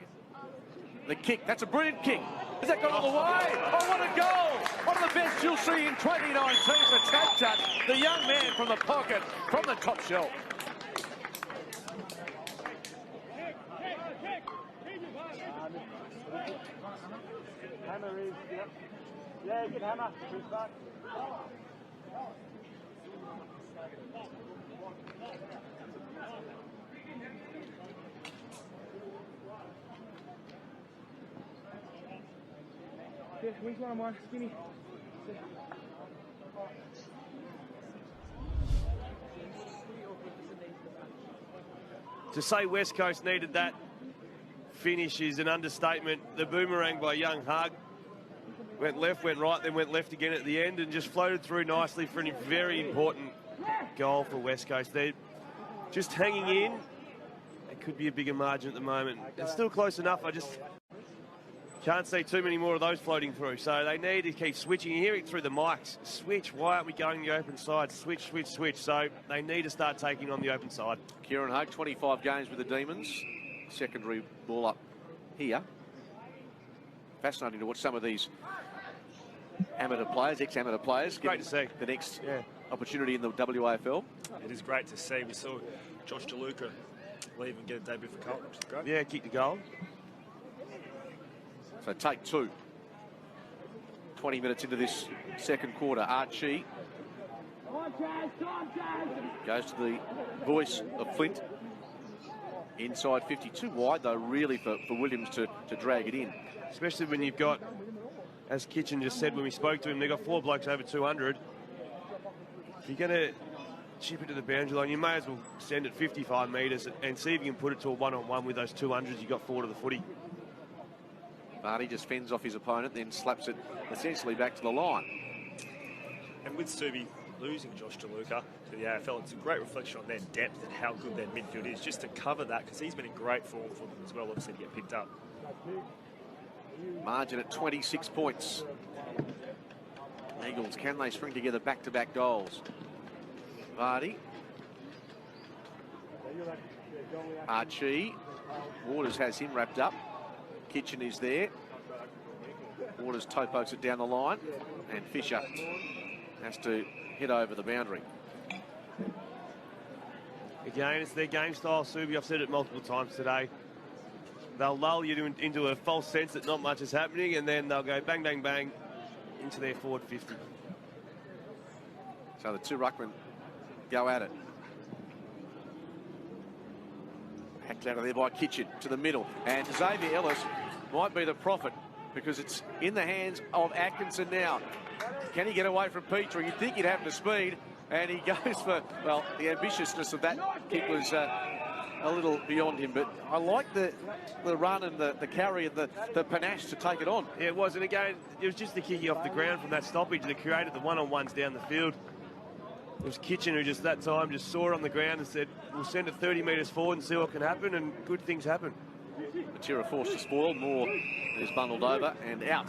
Speaker 1: The kick. That's a brilliant kick. Has that gone all the way? Oh, what a goal! One of the best you'll see in 2019. The tap touch. The young man from the pocket, from the top shelf.
Speaker 4: Hammer is, yep. Yeah, good hammer. Good back. Yeah, where's one of mine? Skinny.
Speaker 2: To say West Coast needed that finish is an understatement. The boomerang by young Hug Went left, went right, then went left again at the end and just floated through nicely for a very important goal for West Coast. They're just hanging in. It could be a bigger margin at the moment. It's still close enough. I just can't see too many more of those floating through. So they need to keep switching. You hear it through the mics. Switch. Why aren't we going the open side? Switch, switch, switch. So they need to start taking on the open side.
Speaker 1: Kieran Hogue, 25 games with the Demons. Secondary ball up here. Fascinating to watch some of these amateur players, ex-amateur players.
Speaker 2: Great to see.
Speaker 1: The next opportunity in the WAFL.
Speaker 3: It is great to see. We saw Josh DeLuca leave and get a debut for Carlton, which is great.
Speaker 2: Yeah, kick the goal.
Speaker 1: So take two. 20 minutes into this second quarter. Archie goes to the voice of Flint. Inside 50. Too wide, though, really, for Williams to drag it in.
Speaker 2: Especially when you've got, as Kitchen just said when we spoke to him, they've got 4 blokes over 200. If you're going to chip it to the boundary line, you may as well send it 55 metres and see if you can put it to a one-on-one with those 200s you've got forward of the footy.
Speaker 1: Vardy just fends off his opponent, then slaps it essentially back to the line.
Speaker 3: And with Subi losing Josh DeLuca to the AFL, it's a great reflection on their depth and how good their midfield is, just to cover that, because he's been in great form for them as well, obviously, to get picked up.
Speaker 1: Margin at 26 points. Eagles, can they string together back-to-back goals? Vardy. Archie. Waters has him wrapped up. Kitchen is there. Waters toe pokes it down the line. And Fisher has to hit over the boundary.
Speaker 2: Again, it's their game style, Subi. I've said it multiple times today. They'll lull you into a false sense that not much is happening, and then they'll go bang, bang, bang into their forward 50.
Speaker 1: So the two ruckmen go at it. Hacked out of there by Kitchen to the middle. And Xavier Ellis might be the prophet because it's in the hands of Atkinson now. Can he get away from Petrie? You'd think he'd have the speed, and he goes for, well, the ambitiousness of that kick was a little beyond him, but I like the run and the carry and the panache to take it on.
Speaker 2: Yeah, it was, and again, it was just the kicking off the ground from that stoppage that created the one-on-ones down the field. It was Kitchen who just that time just saw it on the ground and said, we'll send it 30 metres forward and see what can happen, and good things happen.
Speaker 1: Matera forced to spoil. Moore is bundled over and out.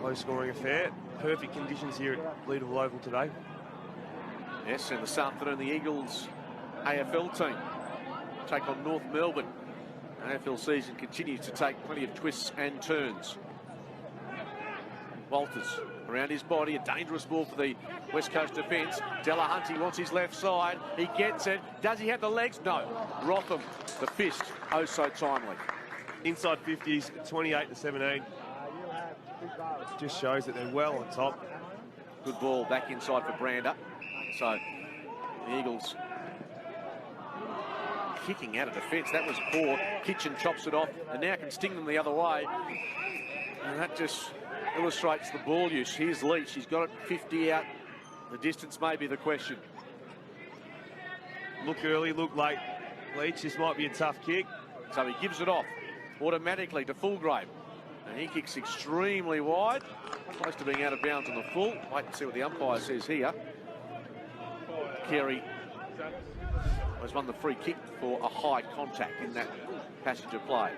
Speaker 2: Low-scoring affair. Perfect conditions here at Leederville Oval today.
Speaker 1: Yes, and this afternoon the Eagles AFL team take on North Melbourne. AFL season continues to take plenty of twists and turns. Walters around his body, a dangerous ball for the West Coast defence. Delahunty wants his left side. He gets it. Does he have the legs? No. Rotham, the fist, oh so timely.
Speaker 2: Inside 50s, 28-17. Just shows that they're well on top.
Speaker 1: Good ball back inside for Brander. So the Eagles kicking out of defence. That was poor. Kitchen chops it off and now can sting them the other way. And that just illustrates the ball use. Here's Leach. He's got it 50 out. The distance may be the question.
Speaker 2: Look early, look late. Leach, this might be a tough kick.
Speaker 1: So he gives it off automatically to Fulgrave. And he kicks extremely wide. Close to being out of bounds on the full. Wait and see what the umpire says here. Carey has won the free kick for a high contact in that passage of play.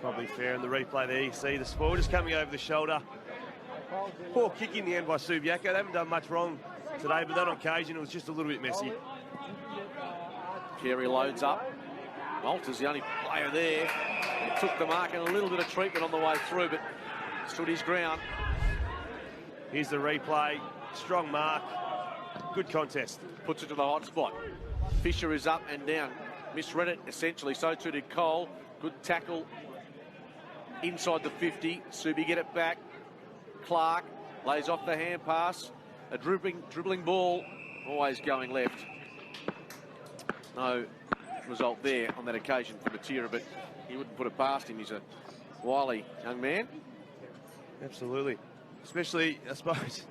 Speaker 2: Probably fair in the replay there. You see the spoil just coming over the shoulder. Poor kick in the end by Subiaco. They haven't done much wrong today, but on occasion it was just a little bit messy.
Speaker 1: Carey loads up. Malta's the only player there. He took the mark and a little bit of treatment on the way through, but stood his ground.
Speaker 2: Here's the replay. Strong mark. Good contest.
Speaker 1: Puts it to the hot spot. Fisher is up and down. Misread it, essentially. So too did Cole. Good tackle inside the 50. Subi get it back. Clark lays off the hand pass. A dribbling ball. Always going left. No result there on that occasion for Matera, but he wouldn't put it past him. He's a wily young man.
Speaker 2: Absolutely. Especially, I suppose,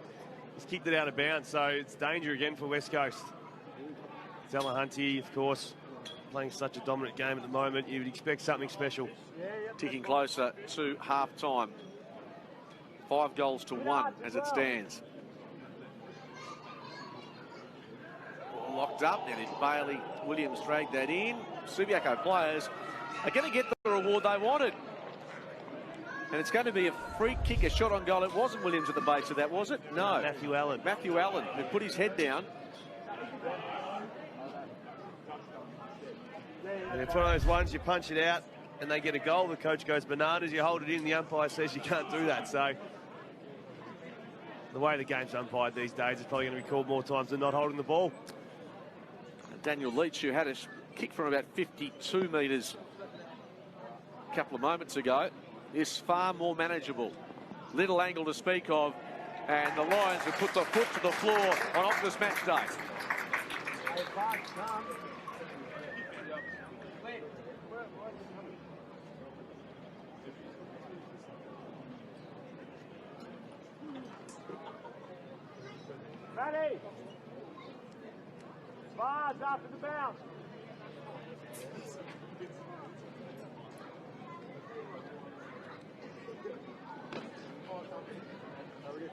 Speaker 2: he's kicked it out of bounds, so it's danger again for West Coast. Delahunty, of course, playing such a dominant game at the moment, you would expect something special.
Speaker 1: Ticking closer to half-time. 5 goals to 1 as it stands. Locked up, and then Bailey Williams dragged that in. Subiaco players are going to get the reward they wanted. And it's going to be a free kick, a shot on goal. It wasn't Williams at the base of that, was it? No.
Speaker 2: Matthew Allen.
Speaker 1: Matthew Allen, who put his head down.
Speaker 2: And it's one of those ones, you punch it out and they get a goal, the coach goes bananas, you hold it in, the umpire says you can't do that. So the way the game's umpired these days, it's probably going to be called more times than not holding the ball.
Speaker 1: Daniel Leach, who had a kick from about 52 metres a couple of moments ago, is far more manageable. Little angle to speak of, and the Lions have put the foot to the floor on Optus match day.
Speaker 4: Ready? Bars after the bounce.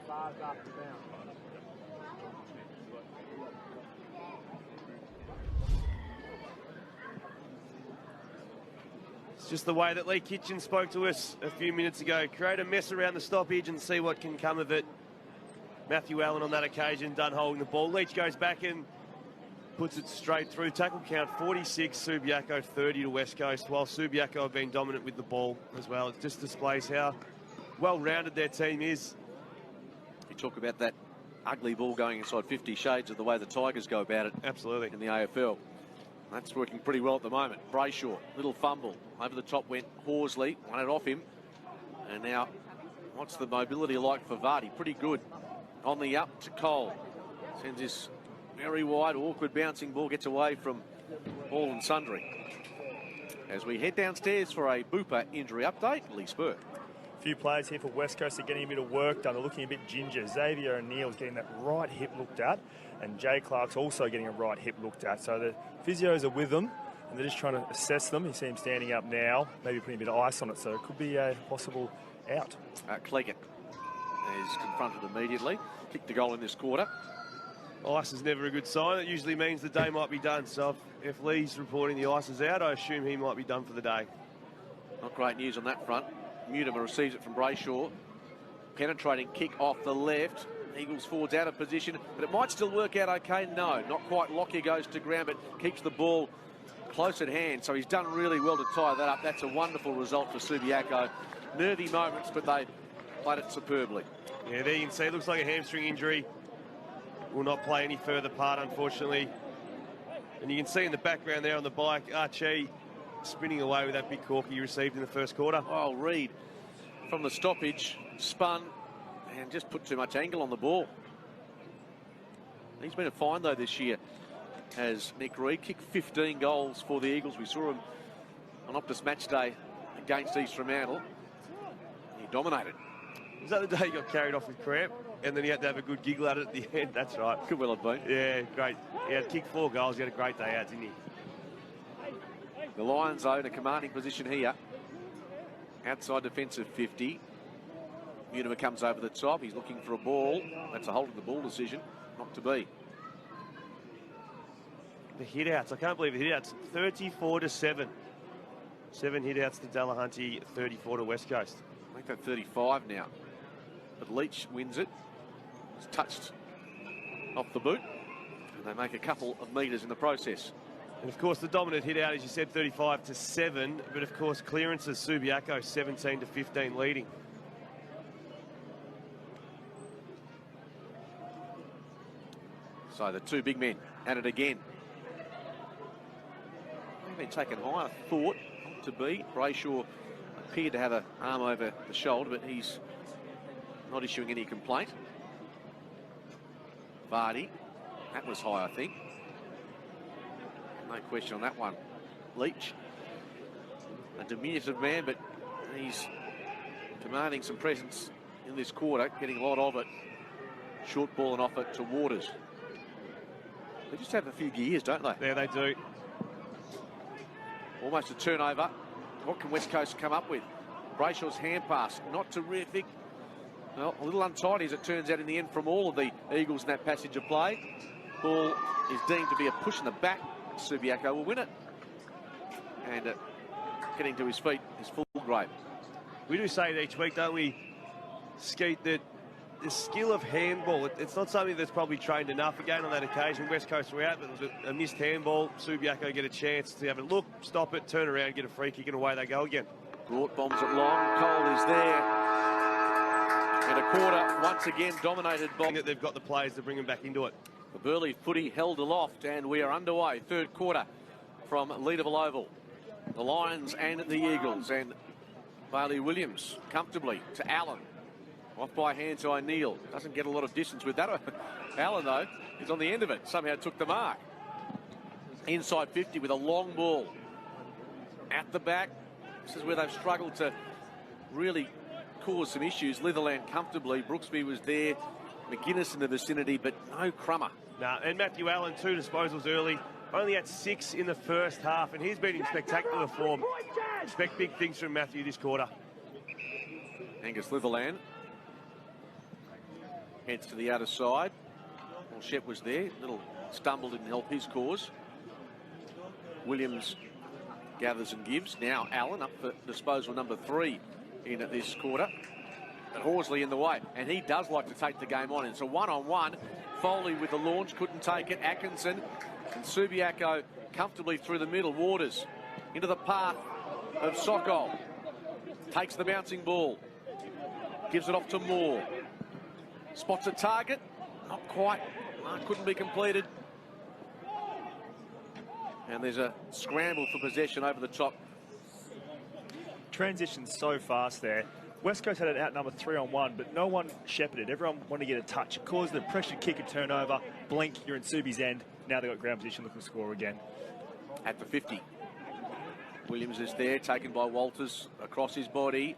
Speaker 4: Bars after the bounce.
Speaker 2: It's just the way that Lee Kitchen spoke to us a few minutes ago. Create a mess around the stoppage and see what can come of it. Matthew Allen on that occasion done holding the ball. Leach goes back and puts it straight through. Tackle count 46, Subiaco 30 to West Coast, while Subiaco have been dominant with the ball as well. It just displays how well-rounded their team is.
Speaker 1: You talk about that ugly ball going inside 50 shades of the way the Tigers go about it.
Speaker 2: Absolutely.
Speaker 1: In the AFL. That's working pretty well at the moment. Brayshaw, little fumble. Over the top went Horsley, won it off him. And now, what's the mobility like for Vardy? Pretty good. On the up to Cole. Sends this very wide, awkward bouncing ball, gets away from all and sundry. As we head downstairs for a Booper injury update, Lee Spur.
Speaker 3: A few players here for West Coast are getting a bit of work done. They're looking a bit ginger. Xavier O'Neill's getting that right hip looked at, and Jay Clark's also getting a right hip looked at. So the physios are with them, and they're just trying to assess them. You see him standing up now, maybe putting a bit of ice on it, so it could be a possible out.
Speaker 1: Cleggett is confronted immediately. Kicked the goal in this quarter.
Speaker 2: Ice is never a good sign. It usually means the day might be done. So if Lee's reporting the ice is out, I assume he might be done for the day.
Speaker 1: Not great news on that front. Mutimer receives it from Brayshaw. Penetrating kick off the left. Eagles forwards out of position, but it might still work out okay. No, not quite. Lockyer goes to ground, but keeps the ball close at hand. So he's done really well to tie that up. That's a wonderful result for Subiaco. Nervy moments, but they played it superbly.
Speaker 2: Yeah, there you can see it looks like a hamstring injury. Will not play any further part, unfortunately. And you can see in the background there on the bike, Archie spinning away with that big cork he received in the first quarter.
Speaker 1: Oh, Reed from the stoppage spun and just put too much angle on the ball. He's been a find though this year as Nick Reed kicked 15 goals for the Eagles. We saw him on Optus match day against East Fremantle. He dominated.
Speaker 2: Was that the day he got carried off with cramp? And then he had to have a good giggle at it at the end. That's right.
Speaker 1: Could well have been.
Speaker 2: Yeah, great. He had kicked 4 goals. He had a great day out, didn't he?
Speaker 1: The Lions own a commanding position here. Outside defensive 50. Mutimer comes over the top. He's looking for a ball. That's a holding the ball decision. Not to be.
Speaker 2: The hit-outs. I can't believe the hit-outs. 34-7. 7 hit-outs to Delahunty, 34 to West Coast.
Speaker 1: Make that 35 now. But Leach wins it. It's touched off the boot. And they make a couple of metres in the process.
Speaker 2: And of course, the dominant hit out, as you said, 35-7. But of course, clearances, Subiaco 17-15 leading.
Speaker 1: So the two big men at it again. They've been taken high, I thought, to be. Brayshaw appeared to have an arm over the shoulder, but he's not issuing any complaint. Vardy, that was high, I think. No question on that one. Leach, a diminutive man, but he's commanding some presence in this quarter, getting a lot of it. Short ball and off it to Waters. They just have a few gears, don't they?
Speaker 2: Yeah, they do.
Speaker 1: Almost a turnover. What can West Coast come up with? Brayshaw's hand pass, not terrific. Well, a little untidy as it turns out in the end from all of the Eagles in that passage of play. Ball is deemed to be a push in the back. Subiaco will win it. And getting to his feet is Fulgrave.
Speaker 2: We do say it each week, don't we, Skeet, that the skill of handball, it's not something that's probably trained enough. Again, on that occasion, West Coast were out, but it was a missed handball. Subiaco get a chance to have a look, stop it, turn around, get a free kick, and away they go again.
Speaker 1: Brought bombs it long. Cole is there. And a quarter once again dominated by...
Speaker 2: that they've got the players to bring them back into it.
Speaker 1: The Burleigh footy held aloft, and we are underway. Third quarter from Leederville Oval. The Lions and the Eagles, and Bailey Williams comfortably to Allen. Off by hand to O'Neill. Doesn't get a lot of distance with that. Allen, though, is on the end of it. Somehow took the mark. Inside 50 with a long ball. At the back. This is where they've struggled to really cause some issues. Litherland comfortably. Brooksby was there. McGuinness in the vicinity, but no Crummer.
Speaker 2: Nah, and Matthew Allen, 2 disposals early. Only had 6 in the first half, and he's been in spectacular form. Expect big things from Matthew this quarter.
Speaker 1: Angus Litherland heads to the outer side. Well, Shep was there. Little stumble didn't help his cause. Williams gathers and gives. Now Allen up for disposal number 3 in this quarter. But Horsley in the way, and he does like to take the game on. It's a one-on-one. Foley with the launch, couldn't take it. Atkinson and Subiaco comfortably through the middle. Waters into the path of Sokol. Takes the bouncing ball. Gives it off to Moore. Spots a target. Not quite. Couldn't be completed. And there's a scramble for possession over the top.
Speaker 3: Transition so fast there. West Coast had it outnumbered 3-on-1, but no one shepherded. Everyone wanted to get a touch. It caused the pressure kick, a turnover. Blink, you're in Subi's end. Now they've got ground position, looking to score again.
Speaker 1: At the 50. Williams is there, taken by Walters across his body.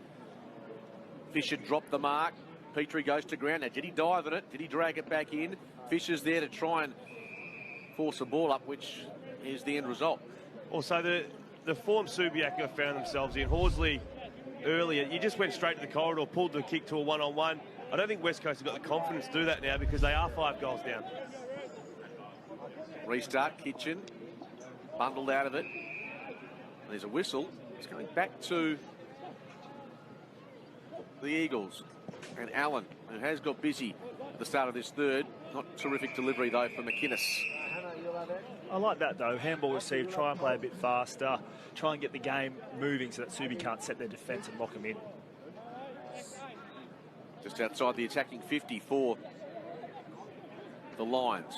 Speaker 1: Fisher dropped the mark. Petrie goes to ground. Now, did he dive on it? Did he drag it back in? Fisher's there to try and force the ball up, which is the end result.
Speaker 2: Also, the form Subiaco found themselves in. Horsley earlier, you just went straight to the corridor, pulled the kick to a one-on-one. I don't think West Coast have got the confidence to do that now because they are 5 goals down.
Speaker 1: Restart, Kitchen, bundled out of it. There's a whistle. It's going back to the Eagles. And Allen, who has got busy at the start of this third. Not terrific delivery, though, for McInnes.
Speaker 3: I like that, though. Handball received, try and play a bit faster, try and get the game moving so that Subi can't set their defence and lock them in.
Speaker 1: Just outside the attacking 50 for the Lions.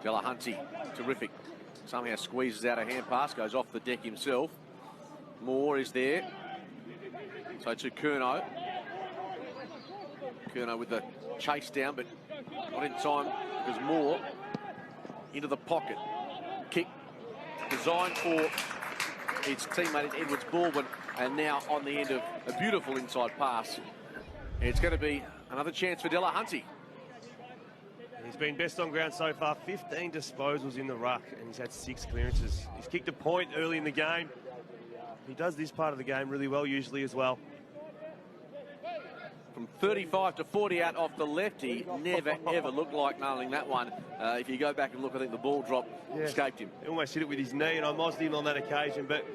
Speaker 1: Delahunty, terrific. Somehow squeezes out a hand pass, goes off the deck himself. Moore is there. So to Curnow. Curnow with the chase down, but not in time because Moore into the pocket. Kick designed for its teammate Edwards Baldwin, and now on the end of a beautiful inside pass. It's going to be another chance for Delahunty.
Speaker 2: He's been best on ground so far, 15 disposals in the ruck, and he's had 6 clearances. He's kicked a point early in the game. He does this part of the game really well usually as well.
Speaker 1: From 35 to 40 out off the left, he never, ever looked like nailing that one. If you go back and look, I think the ball drop escaped him.
Speaker 2: He almost hit it with his knee, and I mozzed him on that occasion, but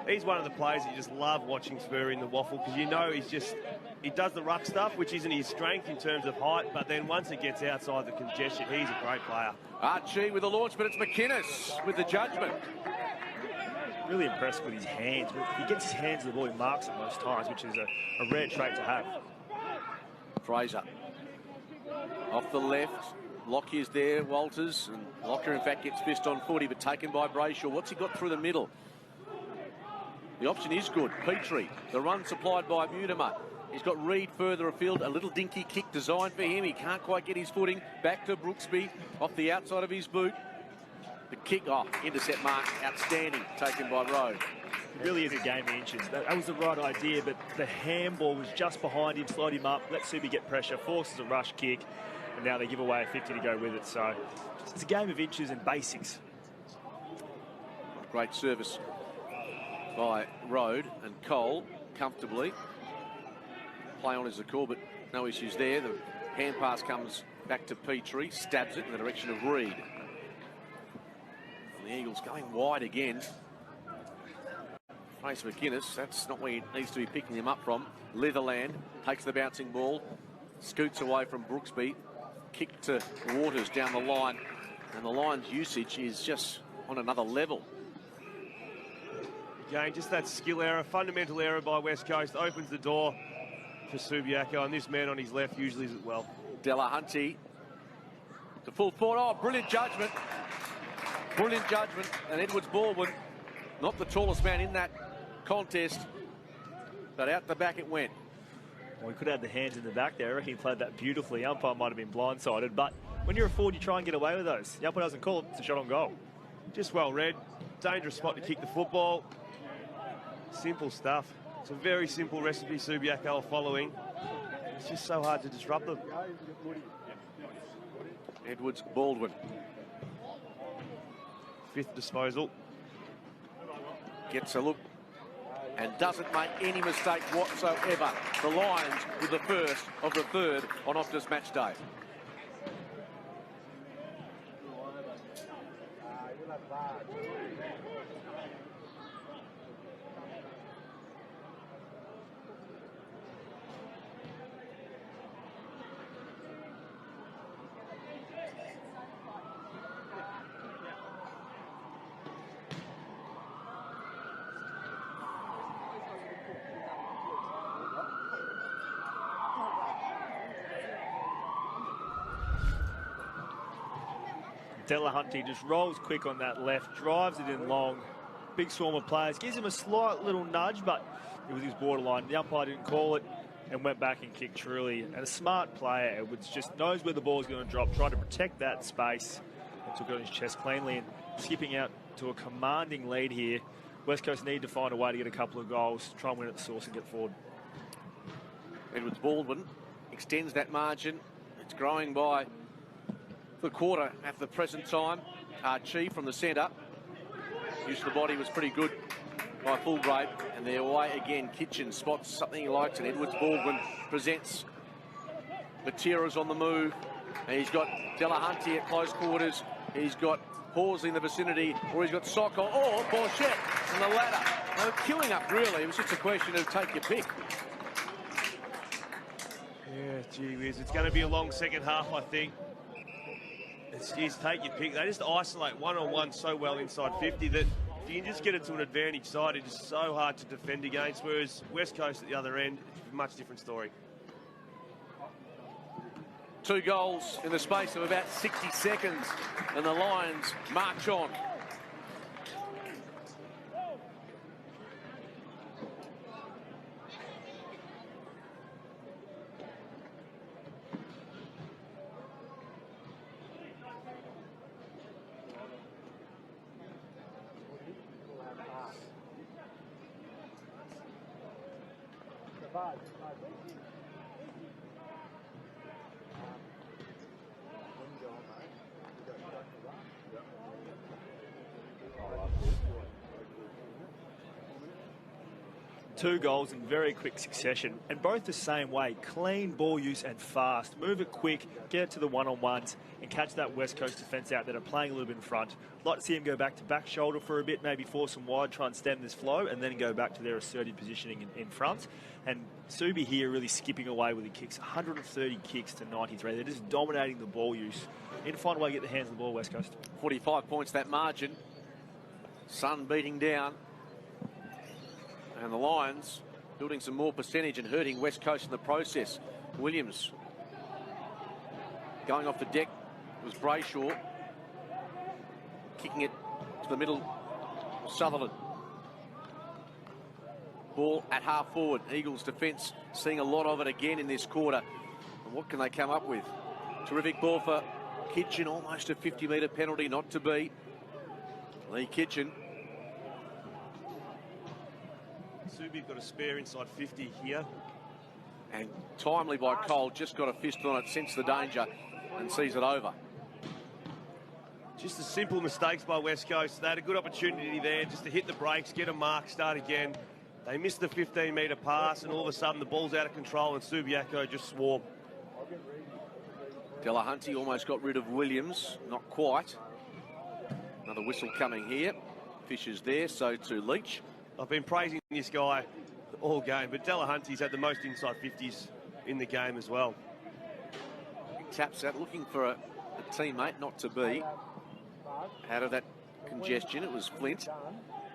Speaker 2: he's one of the players you just love watching spur in the WAFL because you know he does the ruck stuff, which isn't his strength in terms of height, but then once it gets outside the congestion, he's a great player.
Speaker 1: Archie with the launch, but it's McInnes with the judgment.
Speaker 3: Really impressed with his hands. He gets his hands to the ball, he marks it most times, which is a rare trait to have.
Speaker 1: Fraser off the left. Lockyer's there, Walters, and Lockyer in fact gets fist on footy, but taken by Brayshaw. What's he got through the middle? The option is good. Petrie, the run supplied by Mutimer. He's got Reed further afield, a little dinky kick designed for him. He can't quite get his footing. Back to Brooksby, off the outside of his boot. The kick, intercept mark, outstanding, taken by Rowe.
Speaker 3: It really is a game of inches. That was the right idea, but the handball was just behind him, slowed him up, let Subi get pressure, forces a rush kick, and now they give away a 50 to go with it. So it's a game of inches and basics.
Speaker 1: Great service by Road, and Cole comfortably. Play on is the call, but no issues there. The hand pass comes back to Petrie, stabs it in the direction of Reid. And the Eagles going wide again. Face McInnes, that's not where he needs to be picking them up from. Litherland takes the bouncing ball, scoots away from Brooksby, kick to Waters down the line, and the Lions' usage is just on another level.
Speaker 2: Again, just that skill error, fundamental error by West Coast, opens the door for Subiaco, and this man on his left usually is it well.
Speaker 1: Delahunty to full forward. Oh, brilliant judgment. Brilliant judgment. And Edwards Baldwin, not the tallest man in that contest, but out the back it went.
Speaker 3: Well, he could have had the hands in the back there. I reckon he played that beautifully. Umpire might have been blindsided, but when you're a forward, you try and get away with those. The umpire doesn't call it. It's a shot on goal.
Speaker 2: Just well read. Dangerous spot to kick the football. Simple stuff. It's a very simple recipe Subiaco are following. It's just so hard to disrupt them.
Speaker 1: Edwards Baldwin.
Speaker 2: Fifth disposal.
Speaker 1: Gets a look and doesn't make any mistake whatsoever. The Lions with the first of the third on Optus match day.
Speaker 3: Delahunty just rolls quick on that left, drives it in long. Big swarm of players, gives him a slight little nudge, but it was his borderline. The umpire didn't call it and went back and kicked truly. And a smart player, Edwards just knows where the ball's going to drop, tried to protect that space and took it on his chest cleanly. And skipping out to a commanding lead here. West Coast need to find a way to get a couple of goals, try and win at the source and get forward.
Speaker 1: Edwards Baldwin extends that margin. It's growing by the quarter at the present time. Archie from the centre. Use of the body was pretty good by Fulgrave. And they're away again. Kitchen spots something he likes, and Edwards Baldwin presents. Matera's on the move. And he's got Delahunty at close quarters. He's got Horsley in the vicinity, or he's got Sokol or Borchett on the ladder. They're queuing up, really. It was just a question of take your pick.
Speaker 2: Yeah, gee whiz. It's going to be a long second half, I think. It's take your pick. They just isolate one-on-one so well inside 50 that if you can just get it to an advantage side, it's just so hard to defend against, whereas West Coast at the other end, it's a much different story.
Speaker 1: 2 goals in the space of about 60 seconds, and the Lions march on.
Speaker 3: Two goals in very quick succession, and both the same way. Clean ball use and fast. Move it quick, get it to the one-on-ones, and catch that West Coast defence out that are playing a little bit in front. I'd like to see him go back to back shoulder for a bit, maybe force them wide, try and stem this flow, and then go back to their assertive positioning in front. And Subi here really skipping away with the kicks. 130 kicks to 93. They're just dominating the ball use. Need to find a way to get the hands of the ball, West Coast.
Speaker 1: 45 points that margin. Sun beating down. And the Lions building some more percentage and hurting West Coast in the process. Williams going off the deck was Brayshaw. Kicking it to the middle. Sutherland. Ball at half forward. Eagles defence seeing a lot of it again in this quarter. And what can they come up with? Terrific ball for Kitchen. Almost a 50-metre penalty, not to be. Lee Kitchen.
Speaker 2: Subi got a spare inside 50 here.
Speaker 1: And timely by Cole, just got a fist on it, sensed the danger and sees it over.
Speaker 2: Just the simple mistakes by West Coast. They had a good opportunity there just to hit the brakes, get a mark, start again. They missed the 15-metre pass, and all of a sudden the ball's out of control, and Subiaco just swarmed.
Speaker 1: Delahunty almost got rid of Williams, not quite. Another whistle coming here. Fisher's there, so too Leach.
Speaker 2: I've been praising this guy all game, but Delahunty's had the most inside 50s in the game as well.
Speaker 1: He taps out, looking for a teammate, not to be. Out of that congestion, it was Flint.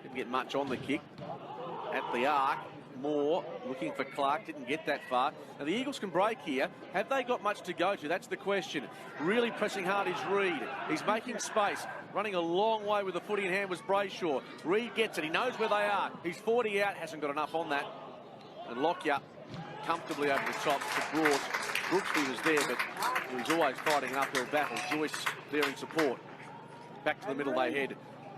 Speaker 1: Didn't get much on the kick. At the arc, Moore looking for Clark, didn't get that far. Now the Eagles can break here. Have they got much to go to? That's the question. Really pressing hard is Reid. He's making space. Running a long way with the footy in hand was Brayshaw. Reid gets it. He knows where they are. He's 40 out. Hasn't got enough on that. And Lockyer comfortably over the top to Broad. Brooksby was there, but he was always fighting an uphill battle. Joyce there in support. Back to the middle they head.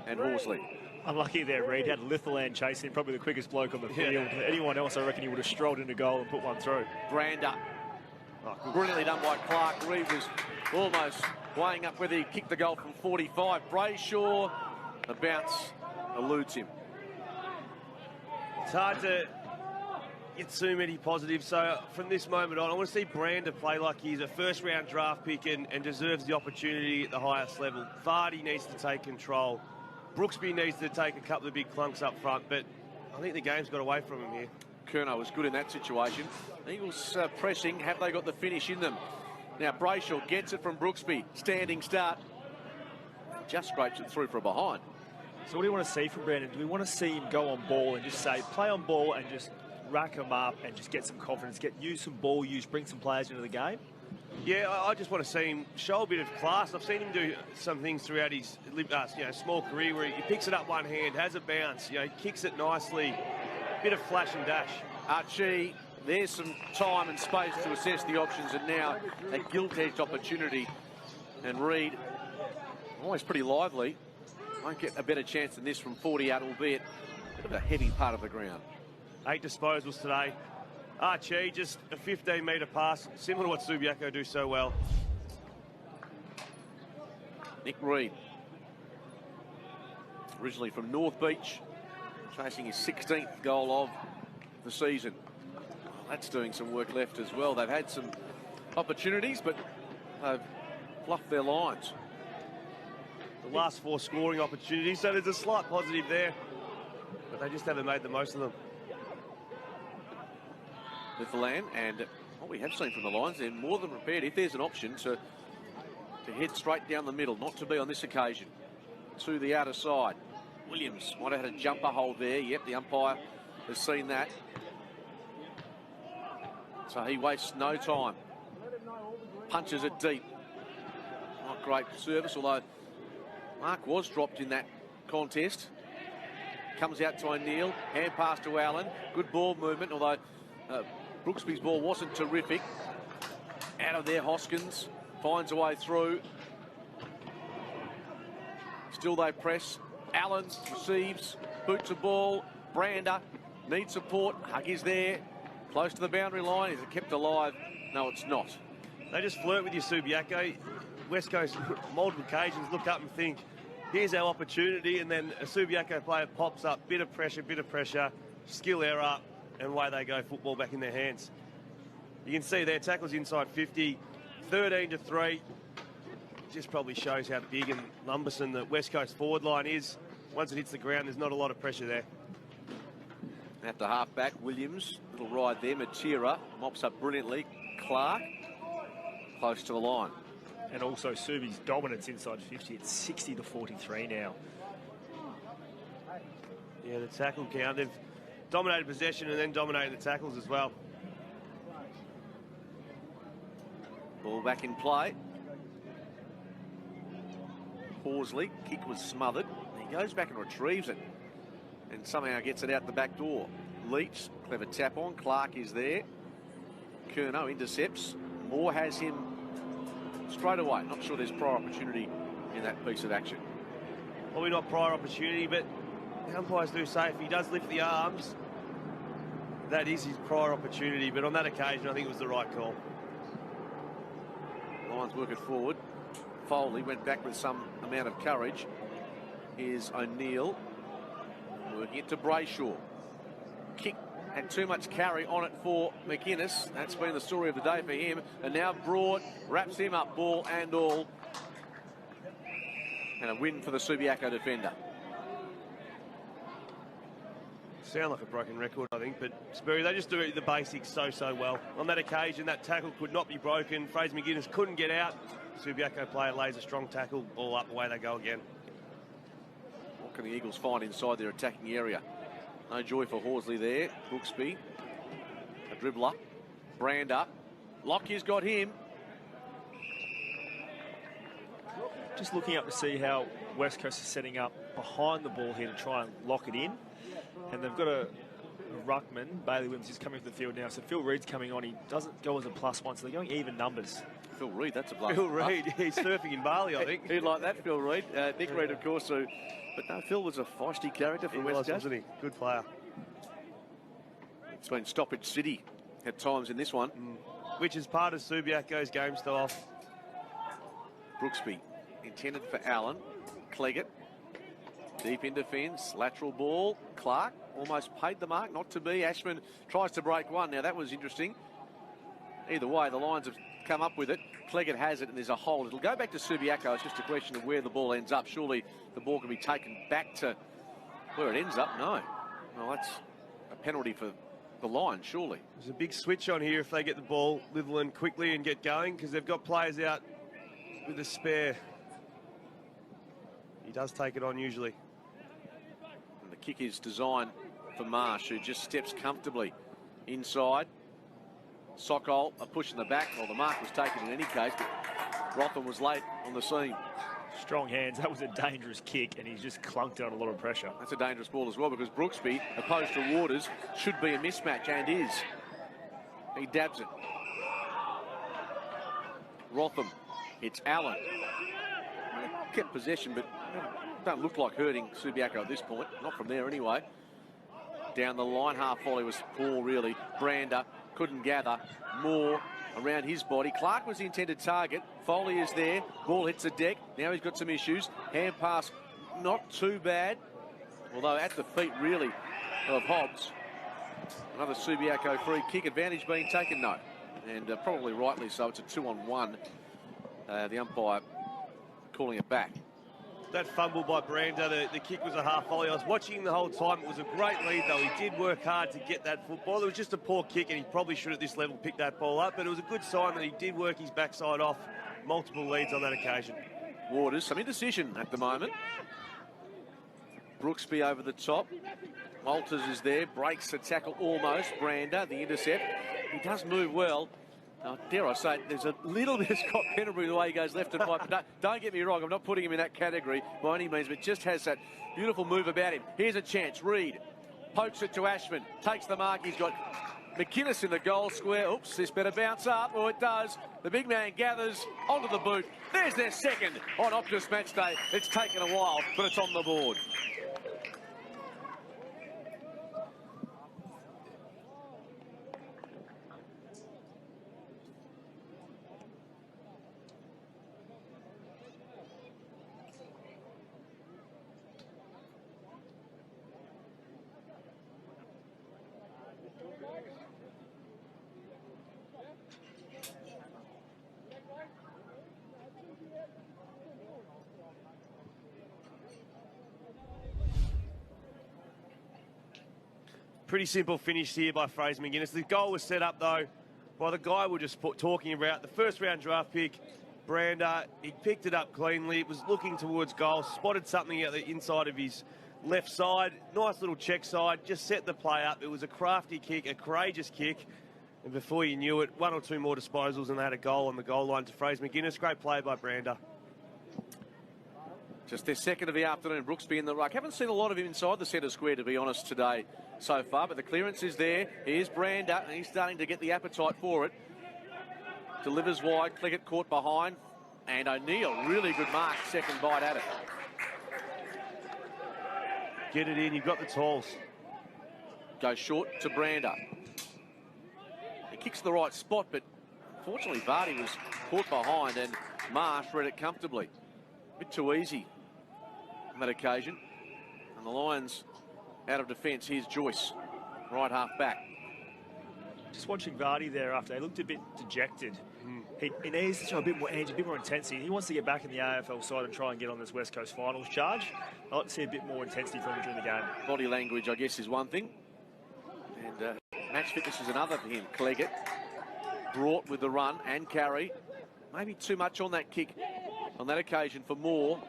Speaker 1: And Horsley.
Speaker 3: Unlucky there, Reid. Had Litherland chasing, probably the quickest bloke on the field. Anyone else, I reckon he would have strolled into goal and put one through.
Speaker 1: Brander. Oh, brilliantly done by Clark. Reid was almost weighing up whether he kicked the goal from 45. Brayshaw, the bounce eludes him.
Speaker 2: It's hard to get too many positives, so from this moment on, I want to see Brander play like he's a first-round draft pick and deserves the opportunity at the highest level. Vardy needs to take control. Brooksby needs to take a couple of big clunks up front, but I think the game's got away from him here.
Speaker 1: Curnow was good in that situation. Eagles pressing. Have they got the finish in them? Now Brayshaw gets it from Brooksby. Standing start. Just scrapes it through from behind.
Speaker 3: So what do you want to see from Brandon? Do we want to see him go on ball and just say, play on ball and just rack him up and just get some confidence, use some ball use, bring some players into the game?
Speaker 2: Yeah, I just want to see him show a bit of class. I've seen him do some things throughout his small career where he picks it up one hand, has a bounce, he kicks it nicely, bit of flash and dash.
Speaker 1: Archie, there's some time and space to assess the options, and now a gilt-edged opportunity. And Reid, always pretty lively, won't get a better chance than this from 40 out, albeit a bit of a heavy part of the ground.
Speaker 2: 8 disposals today. Archie, just a 15-metre pass, similar to what Subiaco do so well.
Speaker 1: Nick Reid, originally from North Beach, chasing his 16th goal of the season. That's doing some work left as well. They've had some opportunities, but they've fluffed their lines.
Speaker 2: The last 4 scoring opportunities, so there's a slight positive there, but they just haven't made the most of them.
Speaker 1: Litherland, and what we have seen from the Lions, they're more than prepared if there's an option to head straight down the middle, not to be on this occasion. To the outer side. Williams might have had a jumper hold there. Yep, the umpire has seen that. So he wastes no time. Punches it deep. Not great service, although Mark was dropped in that contest. Comes out to O'Neill, hand pass to Allen. Good ball movement, although Brooksby's ball wasn't terrific. Out of there, Hoskins finds a way through. Still they press. Allen receives, boots a ball. Brander needs support. Hug is there, close to the boundary line. Is it kept alive? No, it's not.
Speaker 2: They just flirt with you, Subiaco. West Coast, multiple occasions, look up and think, here's our opportunity, and then a Subiaco player pops up, bit of pressure, skill error, and away they go, football back in their hands. You can see their tackles inside 50, 13-3. Just probably shows how big and lumbersome the West Coast forward line is. Once it hits the ground, there's not a lot of pressure there.
Speaker 1: At the half-back, Williams, little ride there. Matera mops up brilliantly. Clark, close to the line.
Speaker 3: And also Subi's dominance inside 50. It's 60-43 now.
Speaker 2: Yeah, the tackle count. They've dominated possession and then dominated the tackles as well.
Speaker 1: Ball back in play. Horsley, kick was smothered. He goes back and retrieves it and somehow gets it out the back door. Leach, clever tap on. Clark is there. Curnow intercepts. Moore has him straight away. Not sure there's prior opportunity in that piece of action.
Speaker 2: Probably not prior opportunity, but the umpires do say if he does lift the arms, that is his prior opportunity. But on that occasion, I think it was the right call.
Speaker 1: Lions work it forward. Foley went back with some amount of courage. Here's O'Neill working it to Brayshaw. Kick had too much carry on it for McInnes. That's been the story of the day for him. And now Broad wraps him up, ball and all. And a win for the Subiaco defender.
Speaker 2: Sound like a broken record, I think, but Sperry, they just do the basics so well. On that occasion, that tackle could not be broken. Fraser McInnes couldn't get out. Subiaco player lays a strong tackle, ball up, away they go again.
Speaker 1: What can the Eagles find inside their attacking area? No joy for Horsley there. Brooksby, a dribbler. Brander. Lockyer's got him.
Speaker 3: Just looking up to see how West Coast is setting up behind the ball here to try and lock it in. And they've got a ruckman. Bailey Williams is coming to the field now. So Phil Reed's coming on. He doesn't go as a +1, so they're going even numbers.
Speaker 1: Phil Reed, that's a blow.
Speaker 2: Phil Reed, he's surfing in Bali, I think.
Speaker 1: He'd like that, Phil Reed. Nick Reed, of course, but no, Phil was a feisty character for West Coast.
Speaker 2: Wasn't he? Good player.
Speaker 1: It's been stoppage city at times in this one.
Speaker 2: Which is part of Subiaco's game style.
Speaker 1: Brooksby intended for Allen. Cleggett deep in defence. Lateral ball. Clark almost paid the mark. Not to be. Ashman tries to break one. Now that was interesting. Either way, the Lions have come up with it. Cleggett has it and there's a hole. It'll go back to Subiaco. It's just a question of where the ball ends up. Surely the ball can be taken back to where it ends up. No. Well, that's a penalty for the Lions, surely.
Speaker 2: There's a big switch on here if they get the ball, Litherland, quickly and get going, because they've got players out with a spare. He does take it on usually.
Speaker 1: And the kick is designed for Marsh, who just steps comfortably inside. Sokol a push in the back. Well, the mark was taken in any case, but Rotham was late on the scene.
Speaker 3: Strong hands. That was a dangerous kick, and he's just clunked it on a lot of pressure.
Speaker 1: That's a dangerous ball as well, because Brooksby, opposed to Waters, should be a mismatch, and is. He dabs it. Rotham hits Allen. Kept possession, but don't look like hurting Subiaco at this point. Not from there anyway. Down the line, half volley was poor, really. Brander couldn't gather. More around his body. Clark was the intended target. Foley is there. Ball hits the deck. Now he's got some issues. Hand pass, not too bad. Although at the feet, really, of Hobbs. Another Subiaco free kick. Advantage being taken? No. And probably rightly so. It's a 2-on-1. The umpire calling it back.
Speaker 2: That fumble by Brander, the kick was a half volley. I was watching the whole time. It was a great lead, though. He did work hard to get that football. It was just a poor kick, and he probably should at this level pick that ball up. But it was a good sign that he did work his backside off. Multiple leads on that occasion.
Speaker 1: Waters, some indecision at the moment. Brooksby over the top. Walters is there, breaks the tackle almost. Brander, the intercept. He does move well. Now, dare I say, there's a little bit of Scott Pennebury the way he goes left and right. But don't get me wrong, I'm not putting him in that category by any means, but just has that beautiful move about him. Here's a chance. Reed pokes it to Ashman, takes the mark. He's got McInnes in the goal square. Oops, this better bounce up. Oh, it does. The big man gathers onto the boot. There's their second on Optus match day. It's taken a while, but it's on the board.
Speaker 2: Pretty simple finish here by Fraser McInnes. The goal was set up, though, by the guy we're just talking about. The first round draft pick, Brander. He picked it up cleanly. It was looking towards goal, spotted something at the inside of his left side. Nice little check side, just set the play up. It was a crafty kick, a courageous kick. And before you knew it, one or two more disposals and they had a goal on the goal line to Fraser McInnes. Great play by Brander.
Speaker 1: Just their second of the afternoon. Brooksby in the ruck. Haven't seen a lot of him inside the centre square, to be honest, today so far. But the clearance is there. Here's Brander, and he's starting to get the appetite for it. Delivers wide. Cleggett caught behind. And O'Neill, really good mark. Second bite at it.
Speaker 2: Get it in. You've got the talls.
Speaker 1: Goes short to Brander. He kicks the right spot, but fortunately Vardy was caught behind and Marsh read it comfortably. A bit too easy on that occasion. And the Lions out of defence. Here's Joyce, right half back.
Speaker 3: Just watching Vardy there after, he looked a bit dejected. He needs to show a bit more energy, a bit more intensity. He wants to get back in the AFL side and try and get on this West Coast Finals charge. I'd like to see a bit more intensity from him during the game.
Speaker 1: Body language, I guess, is one thing. And match fitness is another for him. Cleggett brought with the run and carry. Maybe too much on that kick on that occasion for Moore.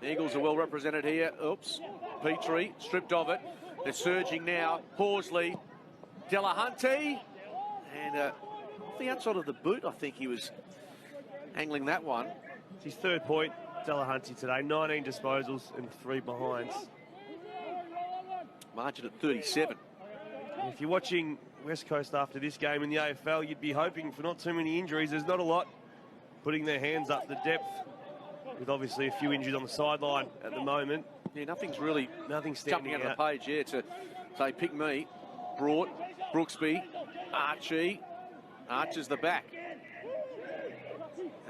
Speaker 1: The Eagles are well represented here. Oops. Petrie stripped of it. They're surging now. Horsley. Delahunty. And off the outside of the boot, I think he was angling that one.
Speaker 2: It's his third point, Delahunty today. 19 disposals and 3 behinds.
Speaker 1: Margin at 37.
Speaker 2: If you're watching West Coast after this game in the AFL, you'd be hoping for not too many injuries. There's not a lot putting their hands up the depth, with obviously a few injuries on the sideline at the moment.
Speaker 1: Yeah, nothing's really
Speaker 2: standing
Speaker 1: out
Speaker 2: out
Speaker 1: of the page, yeah, to say pick me. Brought, Brooksby, Archie. Archer's the back.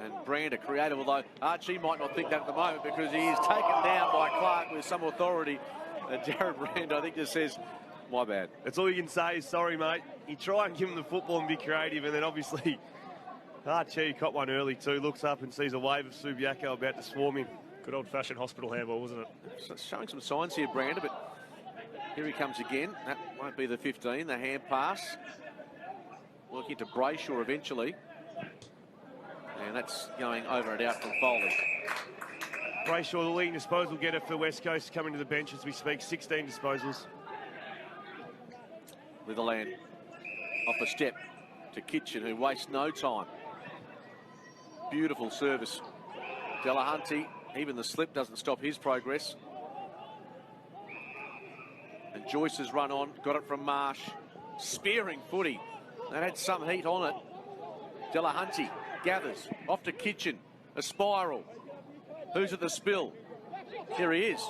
Speaker 1: And Brander creative, although Archie might not think that at the moment because he is taken down by Clark with some authority. And Jared Brander, I think, just says, my bad.
Speaker 2: That's all you can say is, sorry, mate. You try and give him the football and be creative, and then obviously Archie caught one early too, looks up and sees a wave of Subiaco about to swarm him.
Speaker 3: Good old-fashioned hospital handball, wasn't it?
Speaker 1: So showing some signs here, Brander, but here he comes again. That won't be the 15, the hand pass. Looking to Brayshaw eventually. And that's going over and out from Foley.
Speaker 2: Brayshaw, the leading disposal getter for West Coast, coming to the bench as we speak. 16 disposals.
Speaker 1: Litherland off the step to Kitchen, who wastes no time. Beautiful service. Delahunty, even the slip doesn't stop his progress. And Joyce has run on, got it from Marsh. Spearing footy. That had some heat on it. Delahunty gathers, off to Kitchen. A spiral. Who's at the spill? Here he is.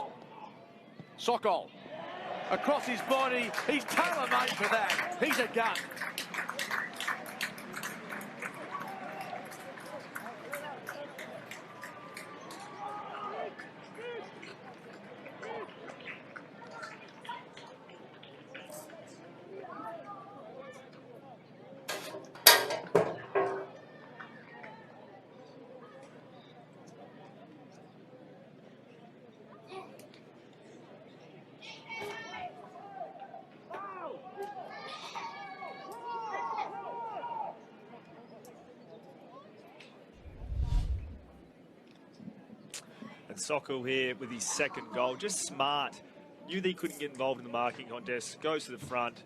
Speaker 1: Sokol. Across his body. He's tailor-made for that. He's a gun.
Speaker 3: Sokol here with his second goal, just smart. Knew that he couldn't get involved in the marking contest, goes to the front,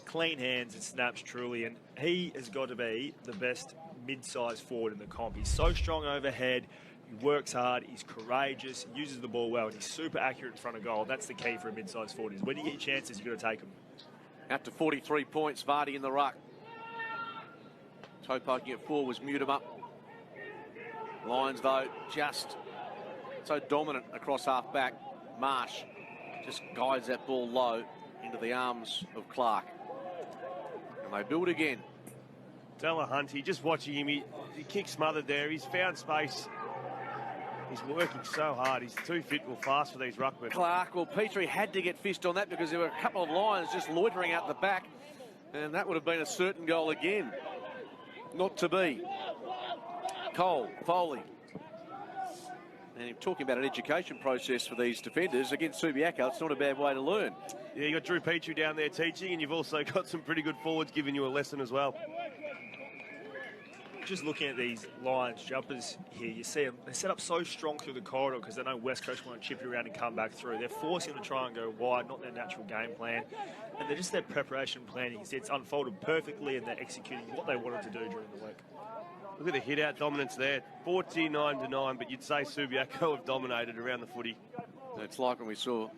Speaker 3: clean hands and snaps truly, and he has got to be the best mid-sized forward in the comp. He's so strong overhead, he works hard, he's courageous, he uses the ball well, and he's super accurate in front of goal. That's the key for a mid-sized forward, is when you get your chances, you've got to take them.
Speaker 1: Out to 43 points, Vardy in the ruck. Toe poking at 4 was mute him up. Lions, though, just so dominant across half back. Marsh just guides that ball low into the arms of Clark. And they build again.
Speaker 2: Delahunty, just watching him, he kicks smothered there. He's found space. He's working so hard. He's too fit or fast for these ruckmen.
Speaker 1: Clark, well, Petrie had to get fist on that because there were a couple of Lions just loitering out the back. And that would have been a certain goal again. Not to be. Cole, Foley. And talking about an education process for these defenders against Subiaco, it's not a bad way to learn.
Speaker 2: Yeah, you got Drew Petrie down there teaching, and you've also got some pretty good forwards giving you a lesson as well.
Speaker 3: Just looking at these Lions jumpers here, you see them, they set up so strong through the corridor because they know West Coast want to chip it around and come back through. They're forcing them to try and go wide, not their natural game plan. And they're just their preparation planning. It's unfolded perfectly and they're executing what they wanted to do during the week.
Speaker 2: Look at the hit-out dominance there, 49-9, but you'd say Subiaco have dominated around the footy.
Speaker 1: It's like when we saw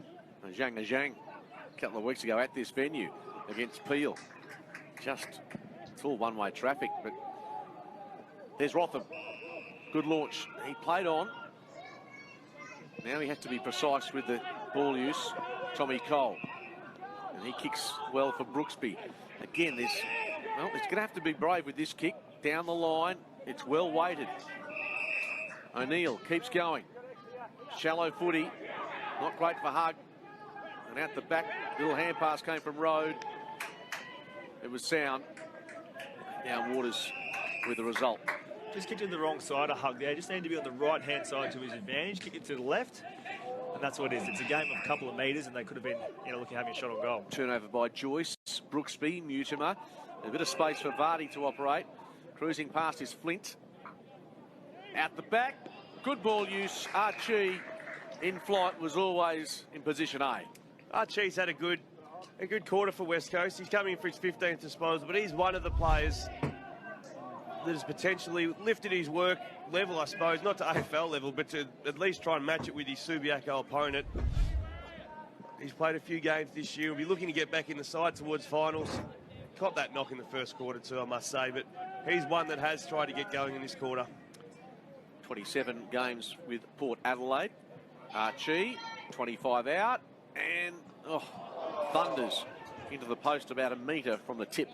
Speaker 1: Zhang a couple of weeks ago at this venue against Peel. Just, it's all one-way traffic, but there's Rotham. Good launch. He played on. Now he has to be precise with the ball use. Tommy Cole. And he kicks well for Brooksby. Again, he's going to have to be brave with this kick. Down the line. It's well weighted. O'Neill keeps going. Shallow footy, not great for Hug. And out the back, little hand pass came from Road. It was sound. Now Waters with the result.
Speaker 3: Just kicked in the wrong side of Hug there. Just need to be on the right-hand side to his advantage. Kick it to the left. And that's what it is. It's a game of a couple of metres, and they could have been, looking at having a shot on goal.
Speaker 1: Turnover by Joyce, Brooksby, Mutimer. A bit of space for Vardy to operate. Cruising past his Flint. Out the back, good ball use. Archie in flight was always in position A.
Speaker 2: Archie's had a good quarter for West Coast. He's coming for his 15th disposal, but he's one of the players that has potentially lifted his work level, I suppose, not to AFL level, but to at least try and match it with his Subiaco opponent. He's played a few games this year. He'll be looking to get back in the side towards finals. Caught that knock in the first quarter too, I must say, but he's one that has tried to get going in this quarter.
Speaker 1: 27 games with Port Adelaide. Archie, 25 out, and thunders into the post about a metre from the tip.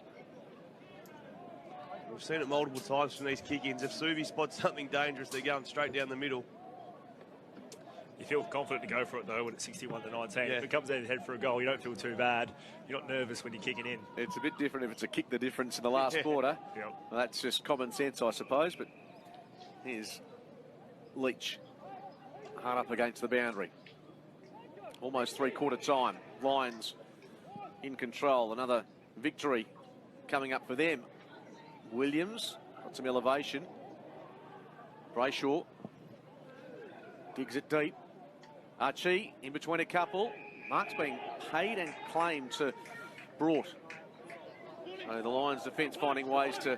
Speaker 2: We've seen it multiple times from these kick-ins. If Subi spots something dangerous, they're going straight down the middle.
Speaker 3: You feel confident to go for it, though, when it's 61-19.
Speaker 2: Yeah.
Speaker 3: If it comes out of the head for a goal, you don't feel too bad. You're not nervous when you're kicking in.
Speaker 1: It's a bit different if it's a kick the difference in the last quarter.
Speaker 3: Yep.
Speaker 1: Well, that's just common sense, I suppose, but here's Leach. Hard up against the boundary. Almost three-quarter time. Lions in control. Another victory coming up for them. Williams got some elevation. Brayshaw digs it deep. Archie in between a couple. Mark's being paid and claimed to brought. So the Lions defence finding ways to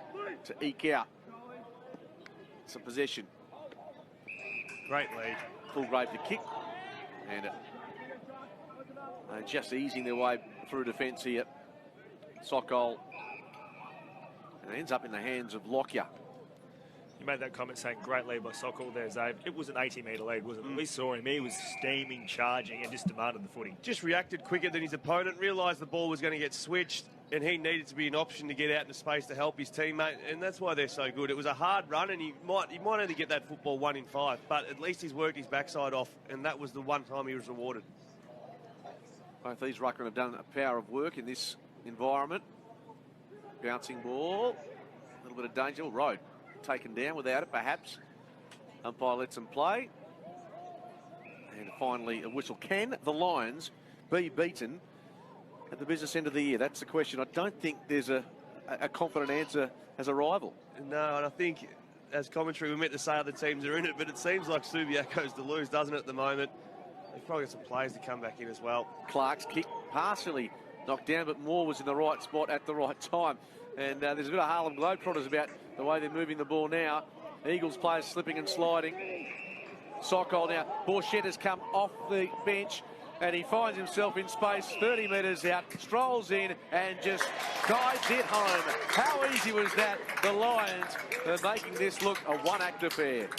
Speaker 1: eke out some possession.
Speaker 2: Great lead.
Speaker 1: Fullgrave to kick. And just easing their way through defence here. Sokol. And it ends up in the hands of Lockyer.
Speaker 3: You made that comment saying great lead by Sokol there, Zave. It was an 80-metre lead, wasn't it? We saw him. He was steaming, charging, and just demanded the footy.
Speaker 2: Just reacted quicker than his opponent, realised the ball was going to get switched, and he needed to be an option to get out into space to help his teammate, and that's why they're so good. It was a hard run, and he might only get that football 1 in 5, but at least he's worked his backside off, and that was the one time he was rewarded.
Speaker 1: Both these ruckmen have done a power of work in this environment. Bouncing ball, a little bit of danger. Road taken down without it, perhaps. Umpire lets them play. And finally, a whistle. Can the Lions be beaten at the business end of the year? That's the question. I don't think there's a confident answer as a rival.
Speaker 2: No, and I think, as commentary, we meant to say other teams are in it, but it seems like Subiaco's to lose, doesn't it, at the moment? They've probably got some players to come back in as well.
Speaker 1: Clark's kick partially knocked down, but Moore was in the right spot at the right time. And there's a bit of Harlem Globetrotters about the way they're moving the ball now. Eagles players slipping and sliding. Sokol now. Borchett has come off the bench and he finds himself in space 30 metres out, strolls in and just guides it home. How easy was that? The Lions are making this look a one-act affair.